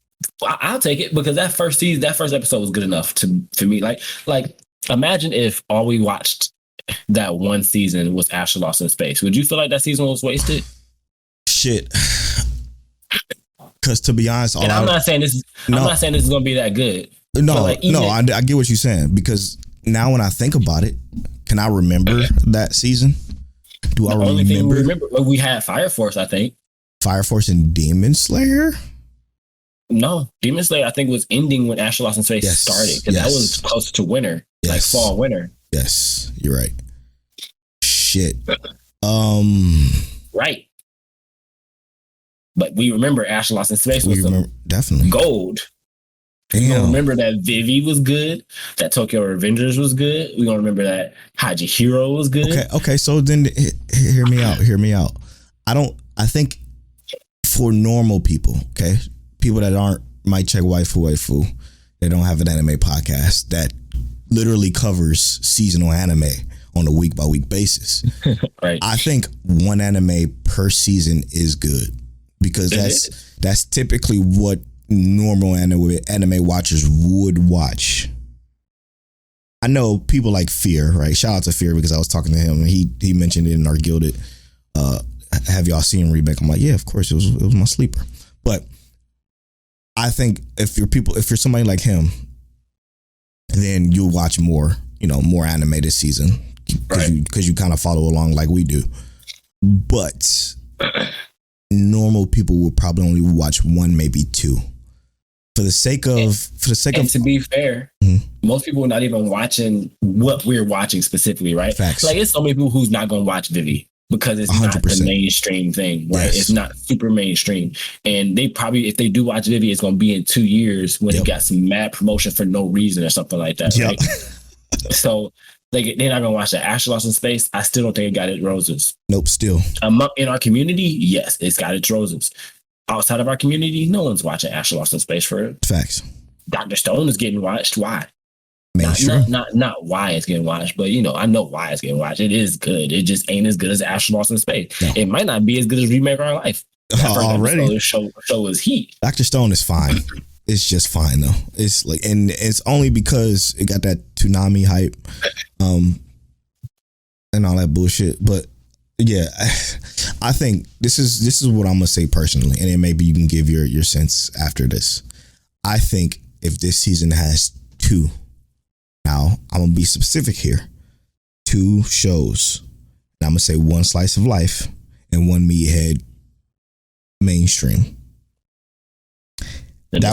I'll take it because that first episode was good enough for me. Like imagine if all we watched that one season was Asher Lost in Space. Would you feel like that season was wasted? Shit. Because to be honest, I'm not saying this is gonna be that good. No, I get what you're saying, because now when I think about it, can I remember that season? Do I remember? Only thing we remember, we had Fire Force, I think. Fire Force and Demon Slayer? No, Demon Slayer I think was ending when Asher Lost in Space started, because that was closer to winter, like fall winter. Yes, you're right. Shit. Right. But we remember Asher Lost in Space was definitely gold. We're gonna remember that Vivi was good, that Tokyo Revengers was good. We're gonna remember that Higehiro was good. Okay. So then hear me out. I think for normal people, okay, people that aren't might check waifu, they don't have an anime podcast that literally covers seasonal anime on a week by week basis. Right. I think one anime per season is good, because that's typically what normal anime watchers would watch. I know people like Fear, right? Shout out to Fear, because I was talking to him and he mentioned it in our Gilded. Have y'all seen Remake? I'm like, yeah, of course, it was my sleeper. But I think if you're somebody like him, then you'll watch more anime this season, because you kind of follow along like we do. But normal people will probably only watch one, maybe two. For the sake of to be fair, most people are not even watching what we're watching specifically, right? Facts. Like, it's so many people who's not going to watch Vivi because it's 100%. Not the mainstream thing, right? Yes. It's not super mainstream. And they probably, if they do watch Vivi, it's going to be in 2 years when it got some mad promotion for no reason or something like that, right? So they're not going to watch that. Asher Lost in Space, I still don't think it got its roses. Nope, still. In our community, yes, it's got its roses. Outside of our community, no one's watching Asher Lost in Space for it. Facts. Dr. Stone is getting watched. Why? Mainstream. Not why it's getting watched, but I know why it's getting watched. It is good. It just ain't as good as Asher Lost in Space. No. It might not be as good as Remake Our Life. Already, the show is heat. Dr. Stone is fine. It's just fine though. It's like, and it's only because it got that Toonami hype, and all that bullshit. But yeah, I think this is what I'm gonna say personally, and then maybe you can give your sense after this. I think if this season has two, now I'm gonna be specific here, 2 shows, and I'm gonna say one slice of life and one meathead mainstream. That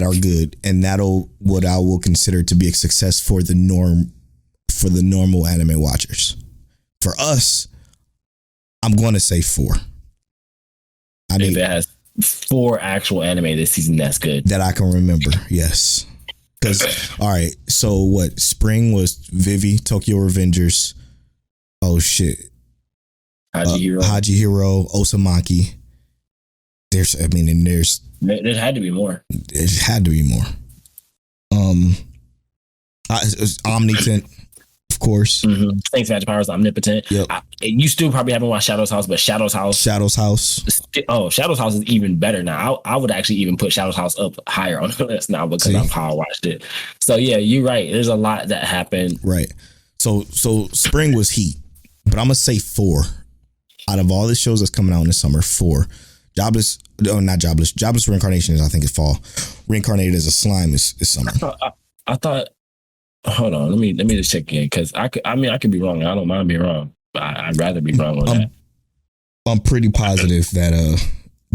are good, and that'll what I will consider to be a success for the normal anime watchers. For us, I'm going to say 4. If it has 4 actual anime this season, that's good. That I can remember, yes. Because, all right, so what? Spring was Vivi, Tokyo Revengers. Oh, shit. Higehiro, Osamaki. There had to be more. It had to be more. It was Omnipotent, of course. Mm-hmm. Thanks, Magic Powers, Omnipotent. Yep. You still probably haven't watched Shadow's House, but Shadow's House. Shadow's House is even better now. I would actually even put Shadow's House up higher on the list now because of how I watched it. So yeah, you're right. There's a lot that happened. Right. So Spring was heat, but I'm gonna say 4 out of all the shows that's coming out in the summer. 4. Jobless Oh, not jobless. Jobless reincarnation is, I think, is fall. Reincarnated as a slime is summer. I thought. Hold on, let me just check again because I could be wrong. I don't mind being wrong, but I'd rather be wrong on that. I'm pretty positive that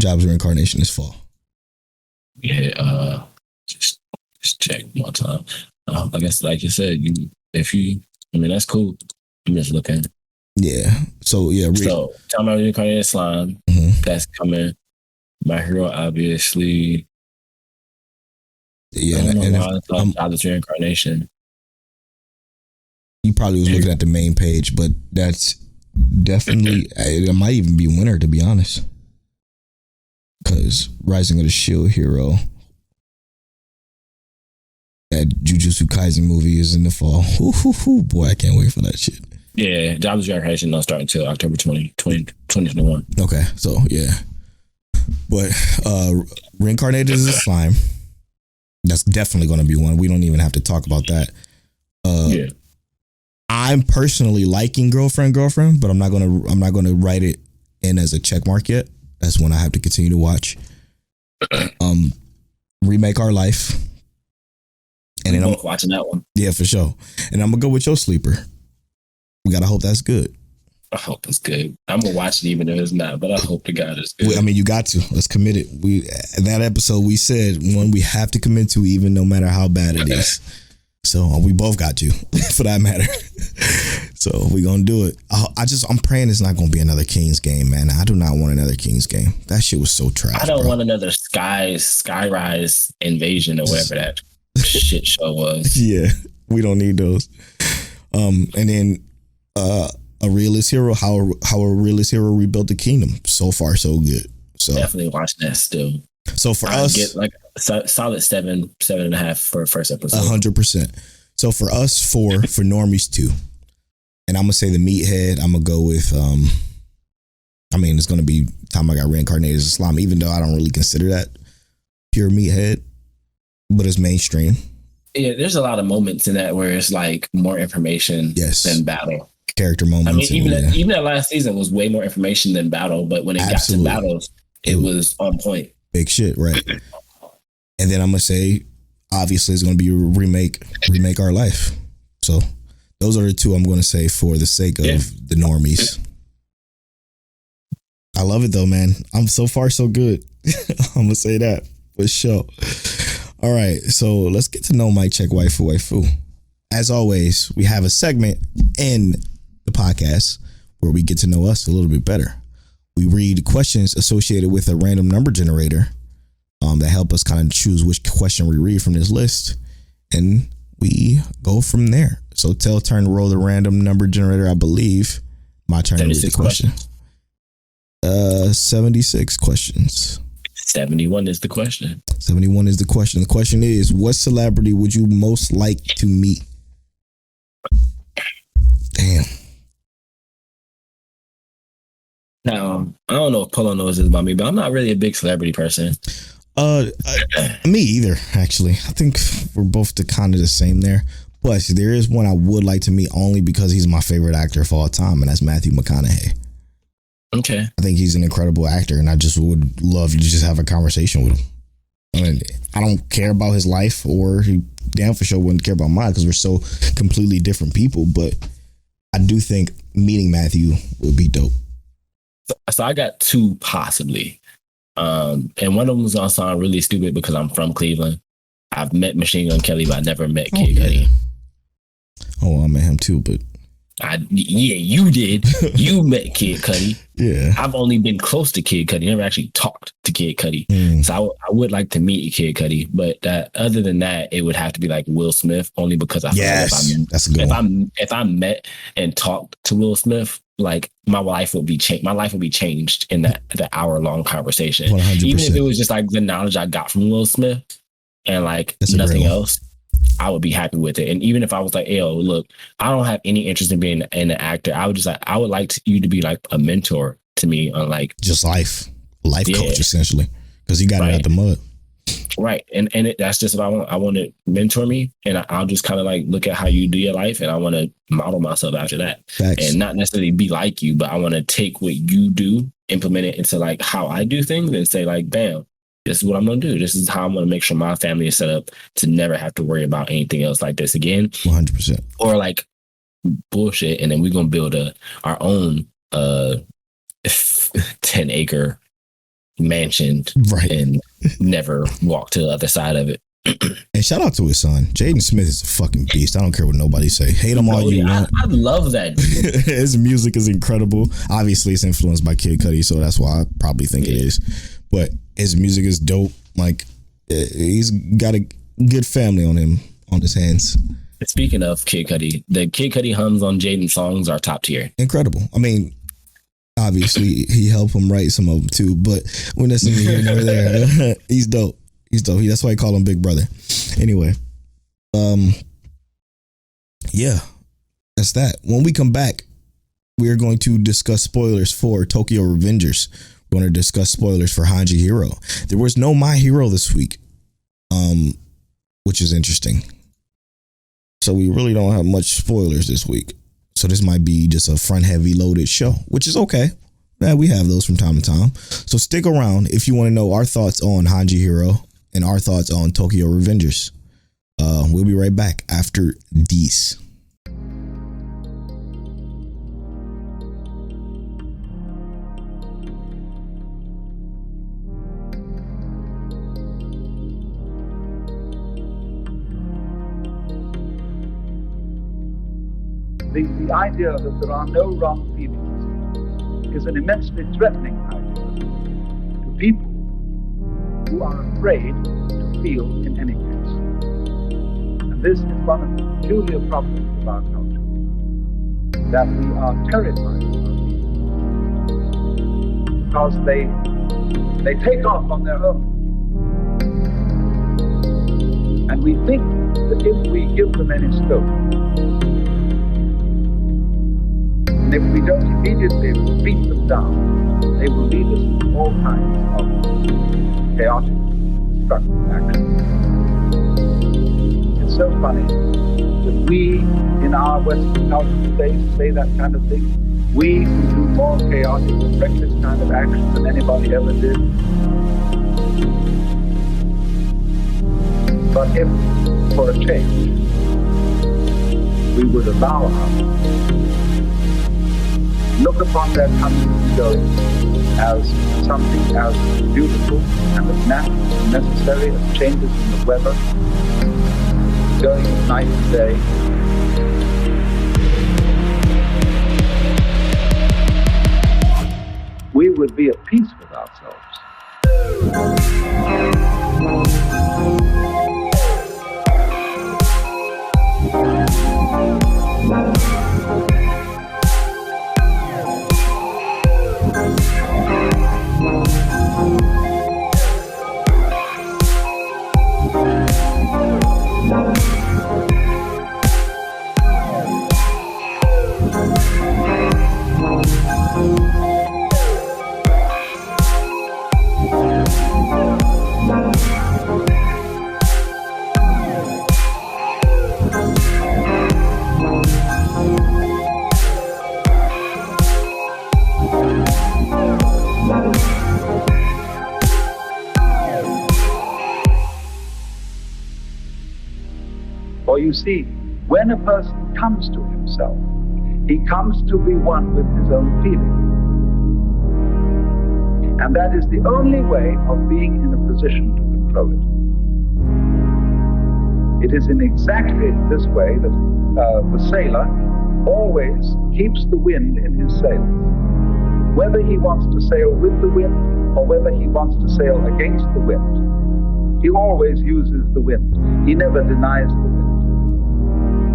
jobless reincarnation is fall. Yeah. Just check one time. I guess, like you said, that's cool. I'm just looking. Yeah. So yeah. So Tell Me Reincarnated Slime. Mm-hmm. That's coming. My Hero, obviously. Yeah. I don't know why I thought Jobless Reincarnation. He probably was looking at the main page, but that's definitely it might even be winter, to be honest. Because Rising of the Shield Hero, that Jujutsu Kaisen movie is in the fall. Ooh, boy, I can't wait for that shit. Yeah, Jobless Reincarnation don't start until October 2021. Okay, so yeah. But Reincarnated as a Slime, that's definitely going to be one. We don't even have to talk about that. Yeah. I'm personally liking Girlfriend, but I'm not gonna write it in as a check mark yet. That's one I have to continue to watch. Remake Our Life. And then I'm watching that one. Yeah, for sure. And I'm gonna go with your sleeper. We gotta hope that's good. I hope it's good. I'm gonna watch it even if it's not, but I hope to God it's good. I mean, you got to. Let's commit it. In that episode we said one we have to commit to, even no matter how bad it is. So we both got to, for that matter. So we gonna do it. I'm praying it's not gonna be another Kings game, man. I do not want another Kings game. That shit was so trash. I don't want another Skyrise invasion or whatever that shit show was. Yeah, we don't need those. And then a Realist Hero, how a Realist Hero rebuilt the kingdom. So far, so good. So definitely watching that still. So for us, get like a solid 7.5 for first episode. 100%. So for us, for normies 2, and I'm gonna say the meathead. I'm gonna go with I mean, it's gonna be time I got reincarnated as a slime, even though I don't really consider that pure meathead, but it's mainstream. Yeah, there's a lot of moments in that where it's like more information than battle. Character moments. I mean, even that last season was way more information than battle, but when it got to battles, it was on point. Big shit, right? And then I'm gonna say, obviously, it's gonna be remake Our Life. So those are the 2 I'm gonna say for the sake of the normies. I love it though, man. I'm so far so good. I'm gonna say that for sure. All right, so let's get to know Mike Check Waifu. As always, we have a segment in the podcast where we get to know us a little bit better. We read questions associated with a random number generator that help us kind of choose which question we read from this list, and we go from there. So Tell turn to roll the random number generator. I believe my turn to read the question. 76 questions. 71 is the question. 71 is the question. The question is, what celebrity would you most like to meet? Damn. Now, I don't know if Polow knows this about me, but I'm not really a big celebrity person. Me either, actually. I think we're both kind of the same there. But there is one I would like to meet only because he's my favorite actor of all time, and that's Matthew McConaughey. Okay. I think he's an incredible actor, and I just would love to just have a conversation with him. I mean, I don't care about his life, or he damn for sure wouldn't care about mine because we're so completely different people. But I do think meeting Matthew would be dope. So I got 2 possibly. And one of them was gonna sound really stupid because I'm from Cleveland. I've met Machine Gun Kelly, but I never met Kid Cudi. Oh, well, I met him too, but you did. You met Kid Cudi. Yeah. I've only been close to Kid Cudi, never actually talked to Kid Cudi. So I would like to meet Kid Cudi, but other than that, it would have to be like Will Smith, only because I feel like that's a good one. If I met and talked to Will Smith, like my life would be changed. My life would be changed in the hour-long conversation. 100%. Even if it was just like the knowledge I got from Will Smith and like nothing else, I would be happy with it. And even if I was like, yo, look, I don't have any interest in being an actor. I would like you to be like a mentor to me on like just life coach essentially, because you got it out the mud. Right. And that's just what I want. I want to mentor me, and I'll just kind of like look at how you do your life, and I want to model myself after that. Facts. And not necessarily be like you, but I want to take what you do implement it into like how I do things and say like, bam, this is what I'm going to do. This is how I'm going to make sure my family is set up to never have to worry about anything else like this again. 100%. Or like bullshit. And then we're going to build our own 10-acre mansion and never walk to the other side of it. And shout out to his son. Jaden Smith is a fucking beast. I don't care what nobody say. Hate him all you want. I love that dude. His music is incredible. Obviously, it's influenced by Kid Cudi, so that's why I probably think it is. But his music is dope. Like, he's got a good family on his hands. Speaking of Kid Cudi, the Kid Cudi hums on Jaden songs are top tier. Incredible. I mean, obviously, he helped him write some of them too, but when that's neither here nor there, he's dope. He's dope. That's why I call him Big Brother. Anyway, yeah, that's that. When we come back, we are going to discuss spoilers for Tokyo Revengers. We're going to discuss spoilers for Higehiro. There was no My Hero this week, which is interesting. So we really don't have much spoilers this week. So this might be just a front heavy loaded show, which is okay. Yeah, we have those from time to time. So stick around if you want to know our thoughts on Higehiro and our thoughts on Tokyo Revengers. We'll be right back after these. The idea that there are no wrong feelings is an immensely threatening idea to people who are afraid to feel in any case. And this is one of the peculiar problems of our culture, that we are terrified of our feelings because they take off on their own. And we think that if we give them any scope, and if we don't immediately beat them down, they will lead us to all kinds of chaotic, destructive actions. It's so funny that we, in our Western culture today, say that kind of thing. We who do more chaotic and reckless kind of actions than anybody ever did. But if, for a change, we would allow ourselves look upon their coming and going as something as beautiful and as natural and necessary as changes in the weather, going night and day. We would be at peace with ourselves. For you see, when a person comes to himself, he comes to be one with his own feeling. And that is the only way of being in a position to control it. It is in exactly this way that the sailor always keeps the wind in his sails. Whether he wants to sail with the wind or whether he wants to sail against the wind, he always uses the wind. He never denies the wind.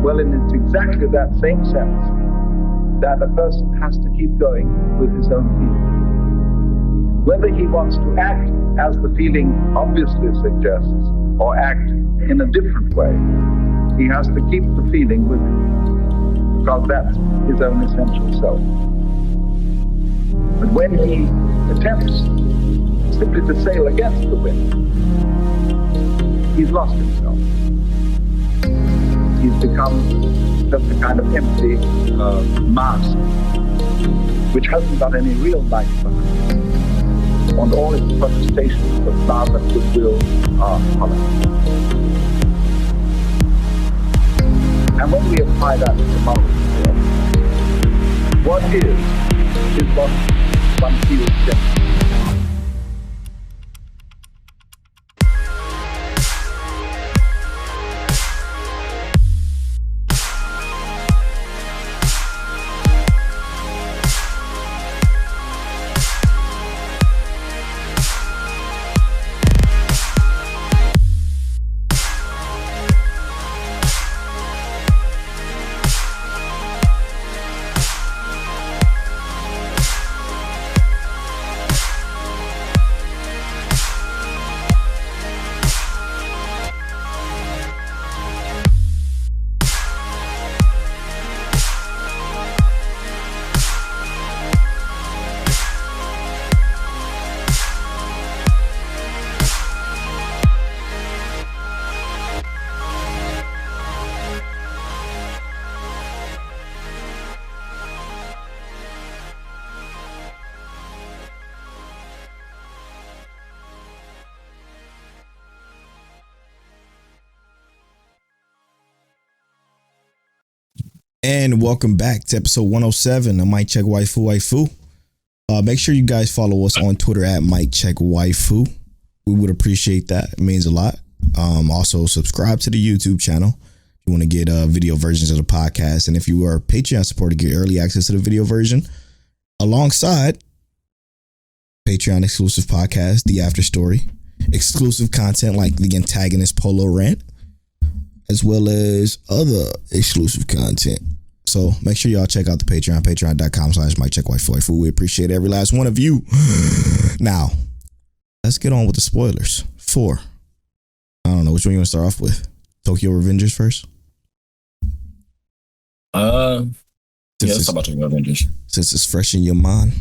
Well, and it's exactly that same sense that a person has to keep going with his own feeling. Whether he wants to act as the feeling obviously suggests or act in a different way, he has to keep the feeling with him because that's his own essential self. But when he attempts simply to sail against the wind, he's lost himself. He's become just a kind of empty mask, which hasn't got any real life behind it. and all its protestations of love and goodwill are hollow. And when we apply that to moral support, what is what one feels generally. And welcome back to episode 107 of Mic Check Waifu. Make sure you guys follow us on Twitter at Mic Check Waifu. We would appreciate that. It means a lot. Also, subscribe to the YouTube channel if you want to get video versions of the podcast. And if you are a Patreon supporter, get early access to the video version alongside Patreon exclusive podcast, The After Story, exclusive content like the antagonist Polow rant, as well as other exclusive content. So make sure y'all check out the Patreon, patreon.com/MicCheckWaifu. We appreciate every last one of you. Now, let's get on with the spoilers. 4. I don't know, which one you want to start off with? Tokyo Revengers first? Let's talk about Tokyo Revengers. Since it's fresh in your mind.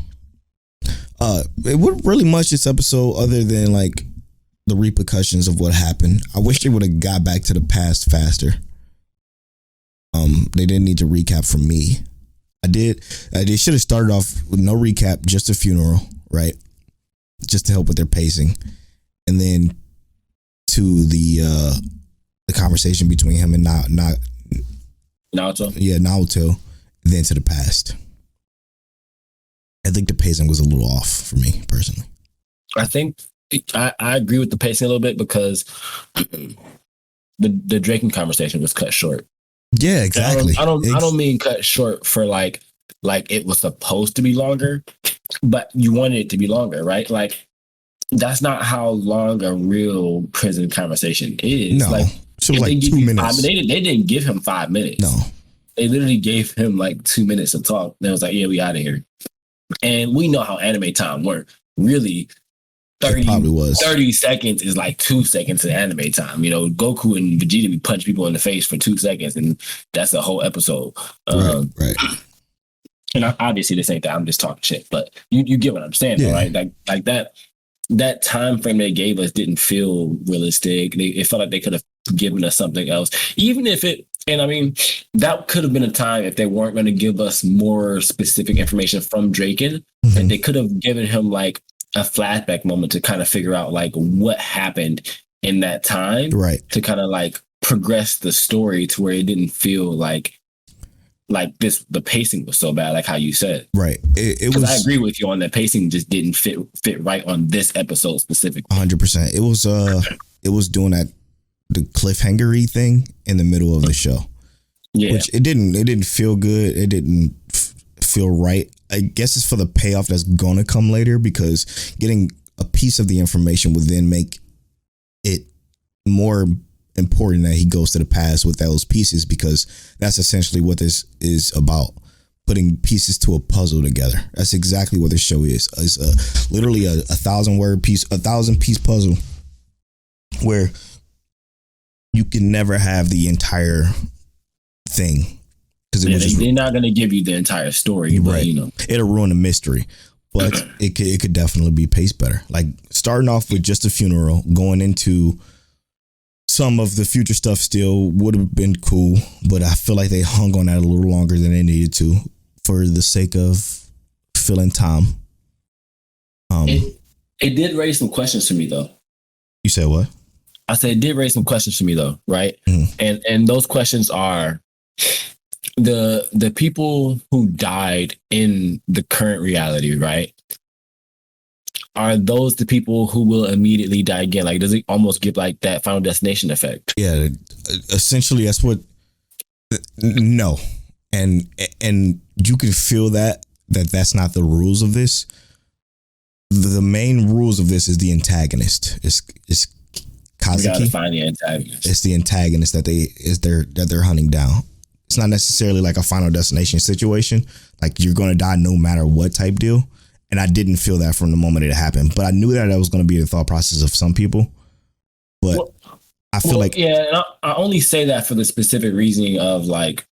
It wasn't really much this episode other than like the repercussions of what happened. I wish they would have got back to the past faster. They didn't need to recap for me. They should have started off with no recap, just a funeral, right? Just to help with their pacing. And then to the conversation between him and Naoto. Yeah, Naoto. Then to the past. I think the pacing was a little off for me personally. I think I agree with the pacing a little bit because the drinking conversation was cut short. Yeah, exactly. I don't mean cut short for like it was supposed to be longer, but you wanted it to be longer, right? Like that's not how long a real prison conversation is. No, so like 2 minutes. They didn't give him 5 minutes. No, they literally gave him like 2 minutes to talk. They was like, "Yeah, we out of here." And we know how anime time works. Really, 30 seconds is like 2 seconds of anime time. You know, Goku and Vegeta be punch people in the face for 2 seconds, and that's a whole episode. Right. And obviously this ain't that. I'm just talking shit, but you get what I'm saying, yeah. Right? Like that time frame they gave us didn't feel realistic. It felt like they could have given us something else, even if it. And I mean, that could have been a time if they weren't going to give us more specific information from Draken, mm-hmm. and they could have given him like a flashback moment to kind of figure out like what happened in that time, right? To kind of like progress the story to where it didn't feel like this. The pacing was so bad, like how you said, right? It was. I agree with you on that. Pacing just didn't fit right on this episode specifically. 100%. It was doing that. The cliffhanger-y thing in the middle of the show, which it didn't feel good. It didn't feel right. I guess it's for the payoff that's going to come later, because getting a piece of the information would then make it more important that he goes to the past with those pieces, because that's essentially what this is about, putting pieces to a puzzle together. That's exactly what this show is. It's literally a 1,000-piece puzzle where you can never have the entire thing, because they're not going to give you the entire story, right? But, you know, it'll ruin the mystery. But it could definitely be paced better. Like starting off with just a funeral, going into some of the future stuff still would have been cool, but I feel like they hung on that a little longer than they needed to for the sake of filling time. It did raise some questions for me though. You said what? I said it did raise some questions for me though, right? And those questions are the people who died in the current reality, right? Are those the people who will immediately die again? Like, does it almost give like that Final Destination effect? Yeah, essentially that's what. No, and you can feel that's not the rules of this. The main rules of this is the antagonist. It's Kazuki. We gotta find the antagonist. It's the antagonist that they're hunting down. It's not necessarily like a Final Destination situation, like you're gonna die no matter what type deal. And I didn't feel that from the moment it happened, but I knew that was going to be the thought process of some people. But I feel like and I only say that for the specific reasoning of like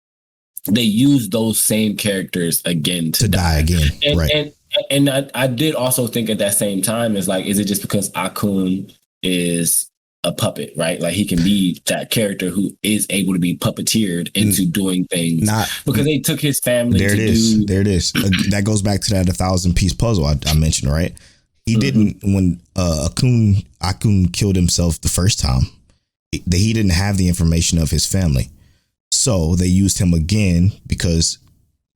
they use those same characters again to die again, and, right? And I did also think at that same time is like, is it just because Akun is a puppet, right? Like he can be that character who is able to be puppeteered into doing things, not because they took his family. There it is. That goes back to that 1,000-piece puzzle I mentioned, right? He didn't when Akun killed himself the first time. He didn't have the information of his family, so they used him again because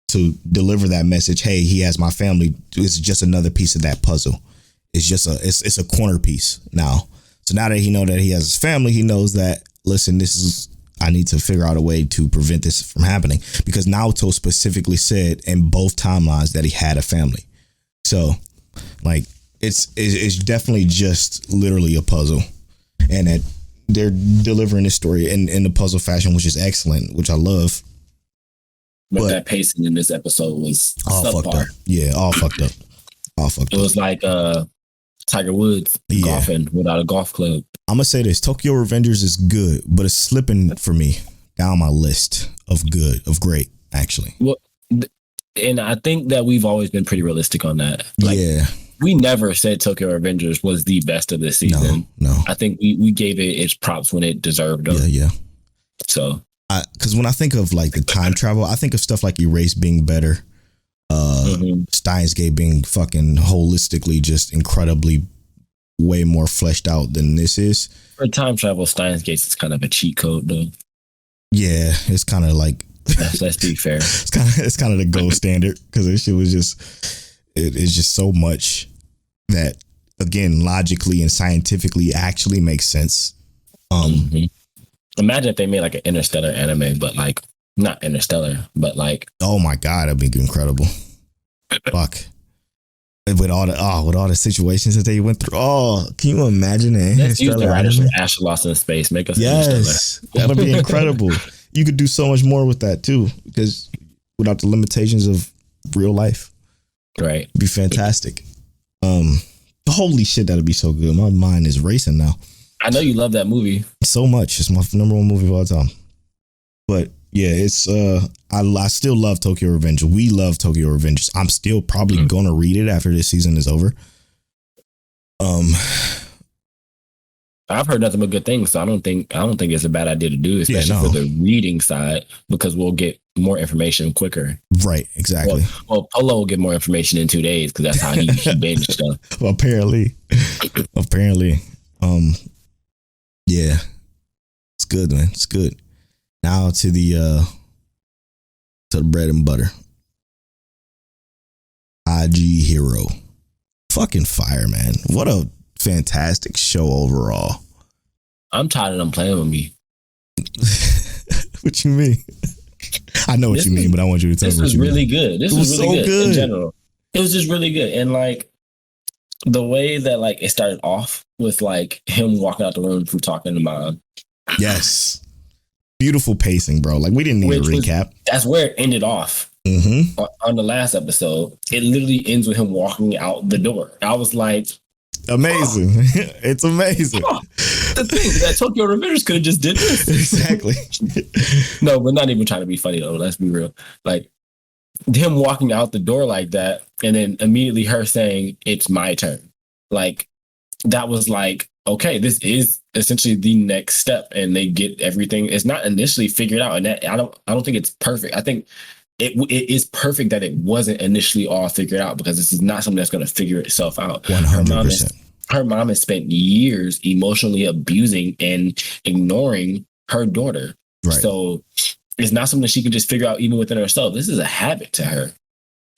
to deliver that message. Hey, he has my family. It's just another piece of that puzzle. It's just it's a corner piece now. So now that he knows that he has his family, he knows that, listen, I need to figure out a way to prevent this from happening, because Naoto specifically said in both timelines that he had a family. So like it's definitely just literally a puzzle, and that they're delivering this story in the puzzle fashion, which is excellent, which I love. But that pacing in this episode was all fucked up. Yeah, all fucked up. It was like Tiger Woods golfing without a golf club. I'm gonna say this: Tokyo Revengers is good, but it's slipping for me down my list of great, actually. Well, and I think that we've always been pretty realistic on that. Like, yeah, we never said Tokyo Revengers was the best of this season. No. I think we gave it its props when it deserved them. Yeah. So, because when I think of like the time travel, I think of stuff like Erase being better. Steins Gate being fucking holistically just incredibly way more fleshed out than this is. For time travel, Steins Gate is kind of a cheat code though. Yeah, it's kind of like let's be fair. It's kind of the gold standard, because this shit was just it's just so much that again logically and scientifically actually makes sense. Imagine if they made like an Interstellar anime, but like not Interstellar, but like, oh my god, that'd be incredible. Fuck. With all the situations that they went through. Oh, can you imagine it? Let's use the writers from Ash Lost in Space. Make us Interstellar. That'll be incredible. You could do so much more with that too, because without the limitations of real life. Right. It'd be fantastic. Holy shit, that'd be so good. My mind is racing now. I know you love that movie so much. It's my number one movie of all time. But yeah, it's I still love Tokyo Revengers. We love Tokyo Revengers. I'm still probably gonna read it after this season is over. I've heard nothing but good things, so I don't think it's a bad idea to do, especially for the reading side, because we'll get more information quicker. Right, exactly. Well, Polow will get more information in 2 days because that's how he binged stuff. Well, apparently. Yeah, it's good, man. It's good. Now to the bread and butter. Higehiro. Fucking fire, man. What a fantastic show overall. I'm tired of them playing with me. What you mean? I know what you mean, but I want you to tell me what you mean. This was really good in general. It was just really good. And like the way that like it started off with like him walking out the room from talking to mom. Yes. Beautiful pacing, bro. Like we didn't need a recap. That's where it ended off. On the last episode, it literally ends with him walking out the door. I was like, amazing. It's amazing. The thing that Tokyo Revengers could have just did this. Exactly. No, but not even trying to be funny though. Let's be real. Like him walking out the door like that, and then immediately her saying, "It's my turn." Like that was like, okay, this is essentially the next step, and they get everything. It's not initially figured out, and that I don't think it's perfect. I think it is perfect that it wasn't initially all figured out, because this is not something that's going to figure itself out. 100%. Her mom has spent years emotionally abusing and ignoring her daughter. Right. So it's not something she can just figure out even within herself. This is a habit to her.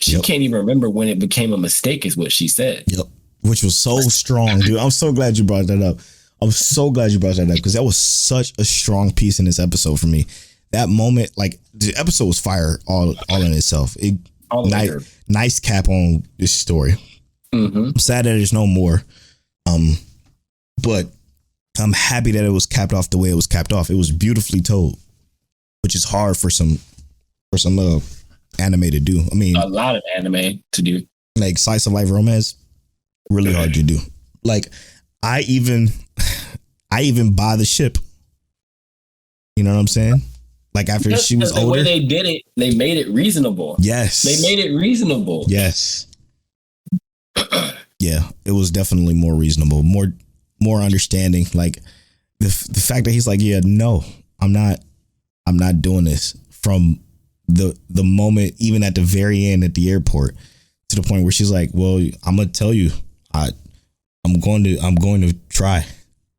She can't even remember when it became a mistake, is what she said. Yep. Which was so strong, dude. I'm so glad you brought that up. I'm so glad you brought that up, because that was such a strong piece in this episode for me. That moment, like, the episode was fire all in itself. Nice cap on this story. Mm-hmm. I'm sad that there's no more. But I'm happy that it was capped off the way it was capped off. It was beautifully told, which is hard for some anime to do. I mean, a lot of anime to do. Like slice of life romance, really hard to do. Like, I even buy the ship. You know what I'm saying? Like, after she was older. The way they did it, they made it reasonable. Yes. They made it reasonable. Yes. Yeah, it was definitely more reasonable, more understanding. Like, the fact that he's like, yeah, no, I'm not doing this, from the moment, even at the very end at the airport, to the point where she's like, well, I'm gonna tell you, I'm going to try.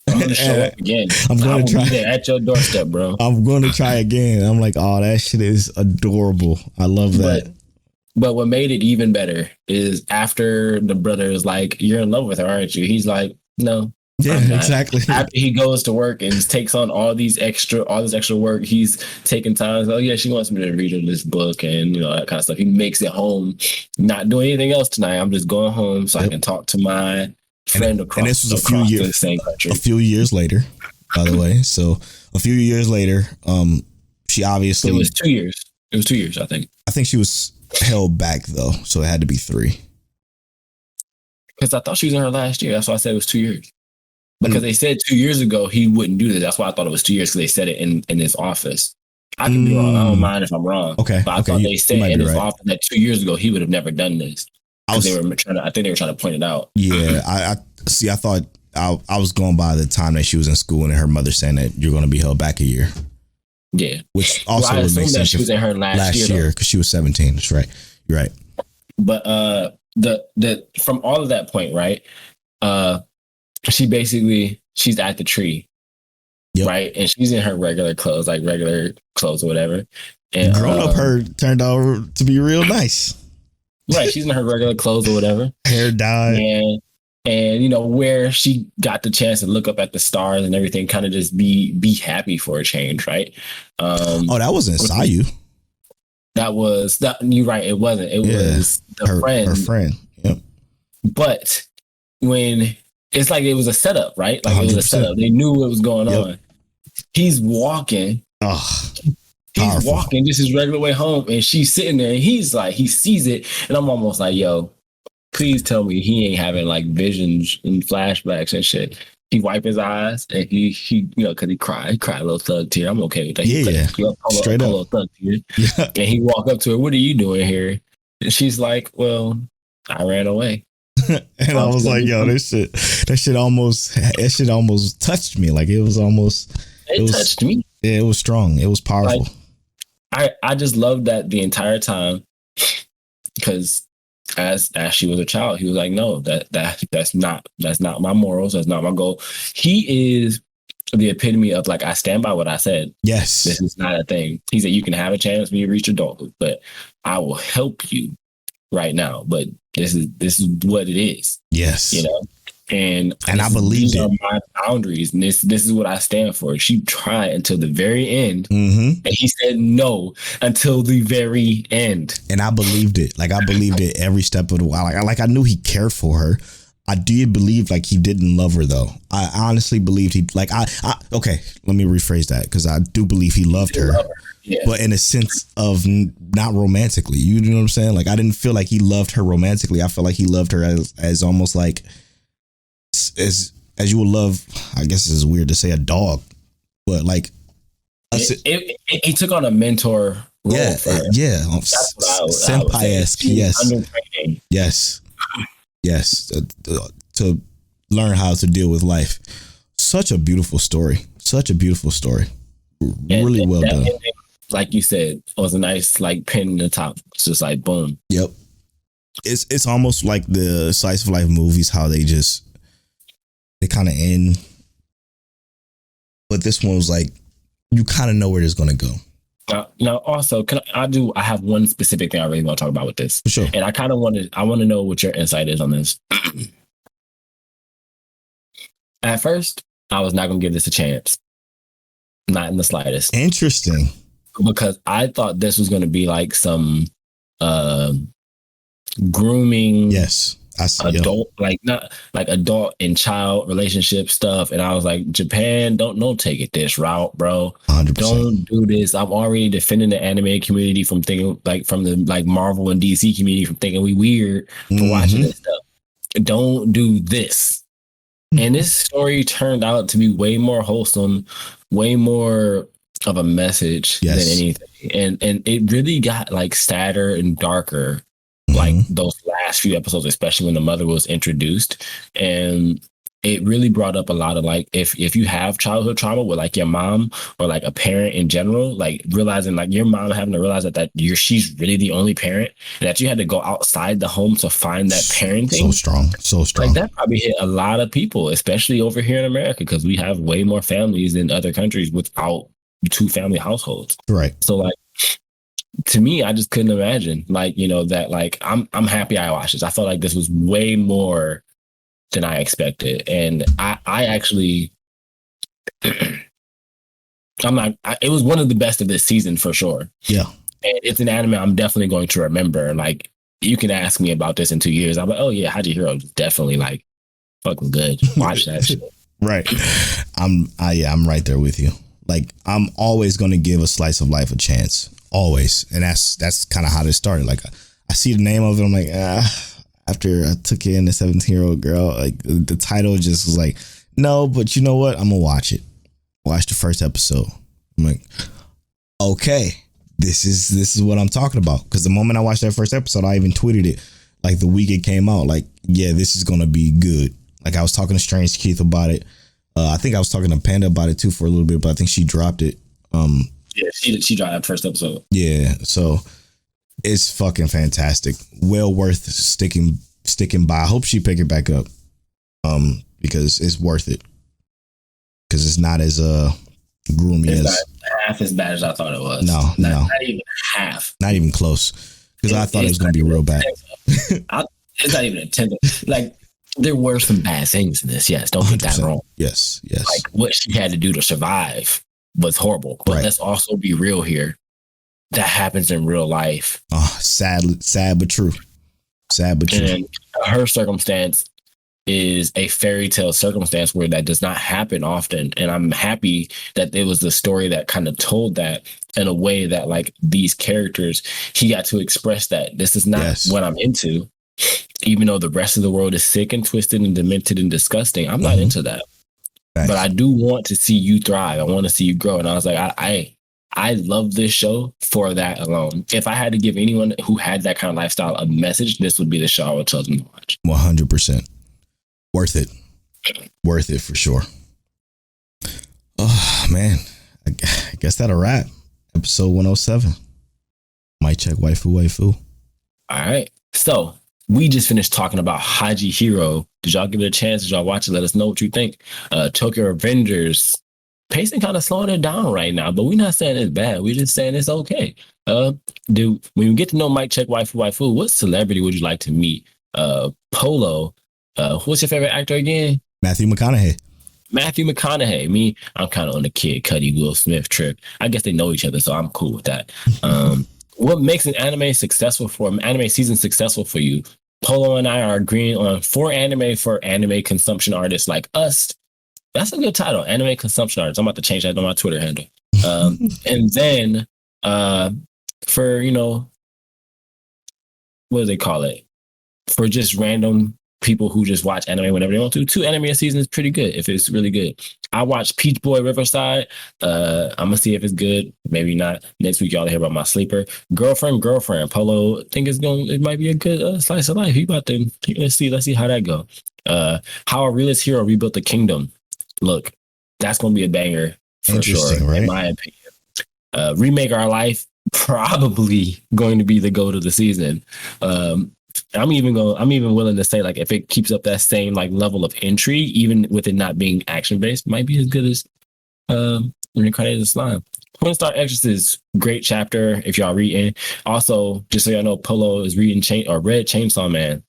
I'm gonna show up again. I'm going to try be there at your doorstep, bro. I'm going to try again. I'm like, oh, that shit is adorable. I love that. But what made it even better is after the brother is like, you're in love with her, aren't you? He's like, no. Yeah, exactly. After he goes to work and takes on all this extra work, he's taking time. Oh yeah, she wants me to read her this book and that kind of stuff. He makes it home, not doing anything else tonight. I'm just going home so I can talk to my friend across. And this was the same country. A few years later, by the way. So a few years later, she obviously. It was 2 years. It was 2 years, I think. I think she was held back though, so it had to be 3. Because I thought she was in her last year. That's why I said it was 2 years. Because they said 2 years ago he wouldn't do this. That's why I thought it was 2 years, because they said it in his office. I can be wrong. I don't mind if I'm wrong. Okay. But I thought they said in his office that 2 years ago he would have never done this. I think they were trying to point it out. Yeah, I see. I thought I was going by the time that she was in school and her mother saying that you're going to be held back a year. Yeah, which also would make sense. That she was in her last year because she was 17. That's right. You're right. But the from all of that point, right? She's at the tree, right? And she's in her regular clothes or whatever. And grown up her turned out to be real nice. Right, she's in her regular clothes or whatever. Hair dyed. And where she got the chance to look up at the stars and everything, kind of just be happy for a change, right? That wasn't Sayu. That was that. You're right. It wasn't. It was her friend. Yep. But when it's like it was a setup, right? Like 100%. It was a setup. They knew what was going on. He's walking. He's walking just his regular way home, and she's sitting there, and he's like, he sees it, and I'm almost like, yo, please tell me he ain't having like visions and flashbacks and shit. He wiped his eyes, and he because he cried a little thug tear. I'm okay with that. Straight up, a little thug tear. Yeah. And he walked up to her. What are you doing here? And she's like, well, I ran away. And I was like, yo, that shit almost touched me. Like it touched me. Yeah, it was strong. It was powerful. Like, I just loved that the entire time, because as she was a child, he was like, no, that's not my morals. That's not my goal. He is the epitome of like, I stand by what I said. Yes. This is not a thing. He said, you can have a chance when you reach adulthood, but I will help you right now. But this is what it is. Yes. And I believed it. These are my boundaries, and this is what I stand for. She tried until the very end, and he said no until the very end. And I believed it. Like I believed it every step of the way. Like I knew he cared for her. I did believe like he didn't love her though. I honestly believed okay, let me rephrase that, because I do believe he loved her. Yeah. But in a sense of not romantically. You know what I'm saying? Like I didn't feel like he loved her romantically. I felt like he loved her as almost like as you would love, I guess it's weird to say a dog, but like he took on a mentor role for her. Yeah, senpai-esque. Yes, to learn how to deal with life. Such a beautiful story. Really well done. like you said, was a nice like pin in the top. It's just like boom. Yep. It's almost like the slice of life movies, how they kind of end. But this one was like, you kind of know where it's going to go. Now, also, I have one specific thing I really want to talk about with this. For sure. And I kind of want to know what your insight is on this. At first, I was not going to give this a chance. Not in the slightest. Interesting. Because I thought this was going to be like some grooming. Yes. Adult, like not like adult and child relationship stuff. And I was like, Japan, don't take it this route, bro. 100%. Don't do this. I'm already defending the anime community from thinking like from the like Marvel and DC community from thinking we weird for watching this stuff. Don't do this. And this story turned out to be way more wholesome, way more of a message than anything. And it really got like sadder and darker like those last few episodes, especially when the mother was introduced. And it really brought up a lot of like, if you have childhood trauma with like your mom or like a parent in general, like realizing like your mom having to realize that she's really the only parent, and that you had to go outside the home to find that parenting. So strong. Like that probably hit a lot of people, especially over here in America, because we have way more families than other countries without 2-family households. Right. So like, to me, I just couldn't imagine like, that like I'm happy I watched this. I felt like this was way more than I expected. And I actually, it was one of the best of this season for sure. Yeah. And it's an anime I'm definitely going to remember. Like you can ask me about this in 2 years. I'm like, oh yeah, Higehiro is definitely like fucking good. Watch that shit. Right. I'm right there with you. Like I'm always going to give a slice of life a chance. Always. And that's kind of how this started. Like I see the name of it. I'm like, after I took in the 17-year-old girl, like the title just was like, no, but you know what? I'm gonna watch it. Watch the first episode. I'm like, okay, this is what I'm talking about. Because the moment I watched that first episode, I even tweeted it like the week it came out. Like, yeah, this is gonna be good. Like I was talking to Strange Keith about it. I think I was talking to Panda about it too for a little bit, but I think she dropped it. Yeah, she dropped that first episode. Yeah, so it's fucking fantastic. Well worth sticking by. I hope she pick it back up. Because it's worth it. Because it's not as gloomy as not half as bad as I thought it was. No. Not even half. Not even close. Because I thought it was gonna be real bad. It's not even a tenth. Like there were some bad things in this. Yes, don't get that wrong. Yes. Like what she had to do to survive was horrible. But let's also be real here. That happens in real life. Oh, sad but true. Sad but true. And her circumstance is a fairy tale circumstance where that does not happen often. And I'm happy that there was the story that kind of told that in a way that like these characters, he got to express that this is not what I'm into. Even though the rest of the world is sick and twisted and demented and disgusting, I'm not into that. But I do want to see you thrive. I want to see you grow. And I was like, I love this show for that alone. If I had to give anyone who had that kind of lifestyle a message, this would be the show I would tell them to watch. 100%. Worth it. Worth it for sure. Oh, man. I guess that'll wrap. Episode 107. Might check waifu. All right. So we just finished talking about Higehiro. Did y'all give it a chance? Did y'all watch it? Let us know what you think. Tokyo Revengers. Pacing kind of slowing it down right now, but we're not saying it's bad. We're just saying it's okay. When you get to know Mike Check Waifu, what celebrity would you like to meet? Polow. What's your favorite actor again? Matthew McConaughey. Me, I'm kind of on the Kid Cudi Will Smith trip. I guess they know each other, so I'm cool with that. What makes an anime season successful for you? Polow and I are agreeing on 4 anime for anime consumption artists like us. That's a good title, anime consumption artists. I'm about to change that on my Twitter handle. And then for, what do they call it? For just random people who just watch anime whenever they want to. 2 anime a season is pretty good if it's really good. I watched Peach Boy Riverside. I'm going to see if it's good. Maybe not. Next week, y'all hear about my sleeper. Girlfriend. Polow, I think it might be a good slice of life. Let's see how that go. How a Realist Hero Rebuilt the Kingdom. Look, that's going to be a banger for sure, right? in my opinion. Remake Our Life, probably going to be the goat of the season. I'm even willing to say, like, if it keeps up that same like level of intrigue, even with it not being action based, might be as good as Reincarnated as Slime. Point Star Exorcist, great chapter if y'all reading. Also, just so y'all know, Polow is reading Red Chainsaw Man.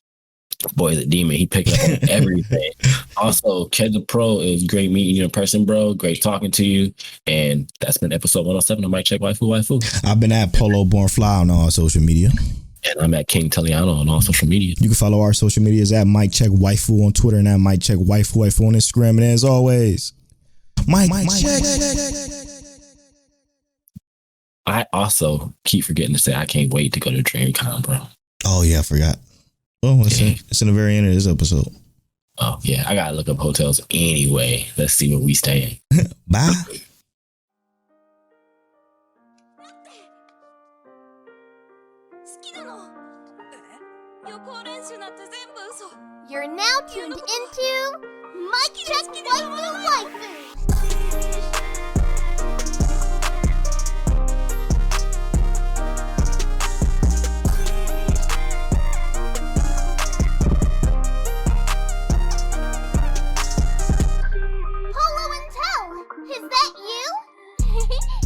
Boy, the demon. He picked up on everything. Also, Ked the Pro, it was great meeting you in person, bro. Great talking to you. And that's been episode 107 of Mic Check Waifu. I've been at Polo Born Fly on all social media. And I'm at King Telliano on all social media. You can follow our social medias at Mic Check Waifu on Twitter and at Mic Check Waifu on Instagram. And as always, Mic Check. I also keep forgetting to say I can't wait to go to DreamCon, bro. Oh, yeah, I forgot. Oh, it's in the very end of this episode. Oh, yeah. I got to look up hotels anyway. Let's see where we stay. Bye. You're now tuned into Mic Check Waifu. Polow and Telle, is that you?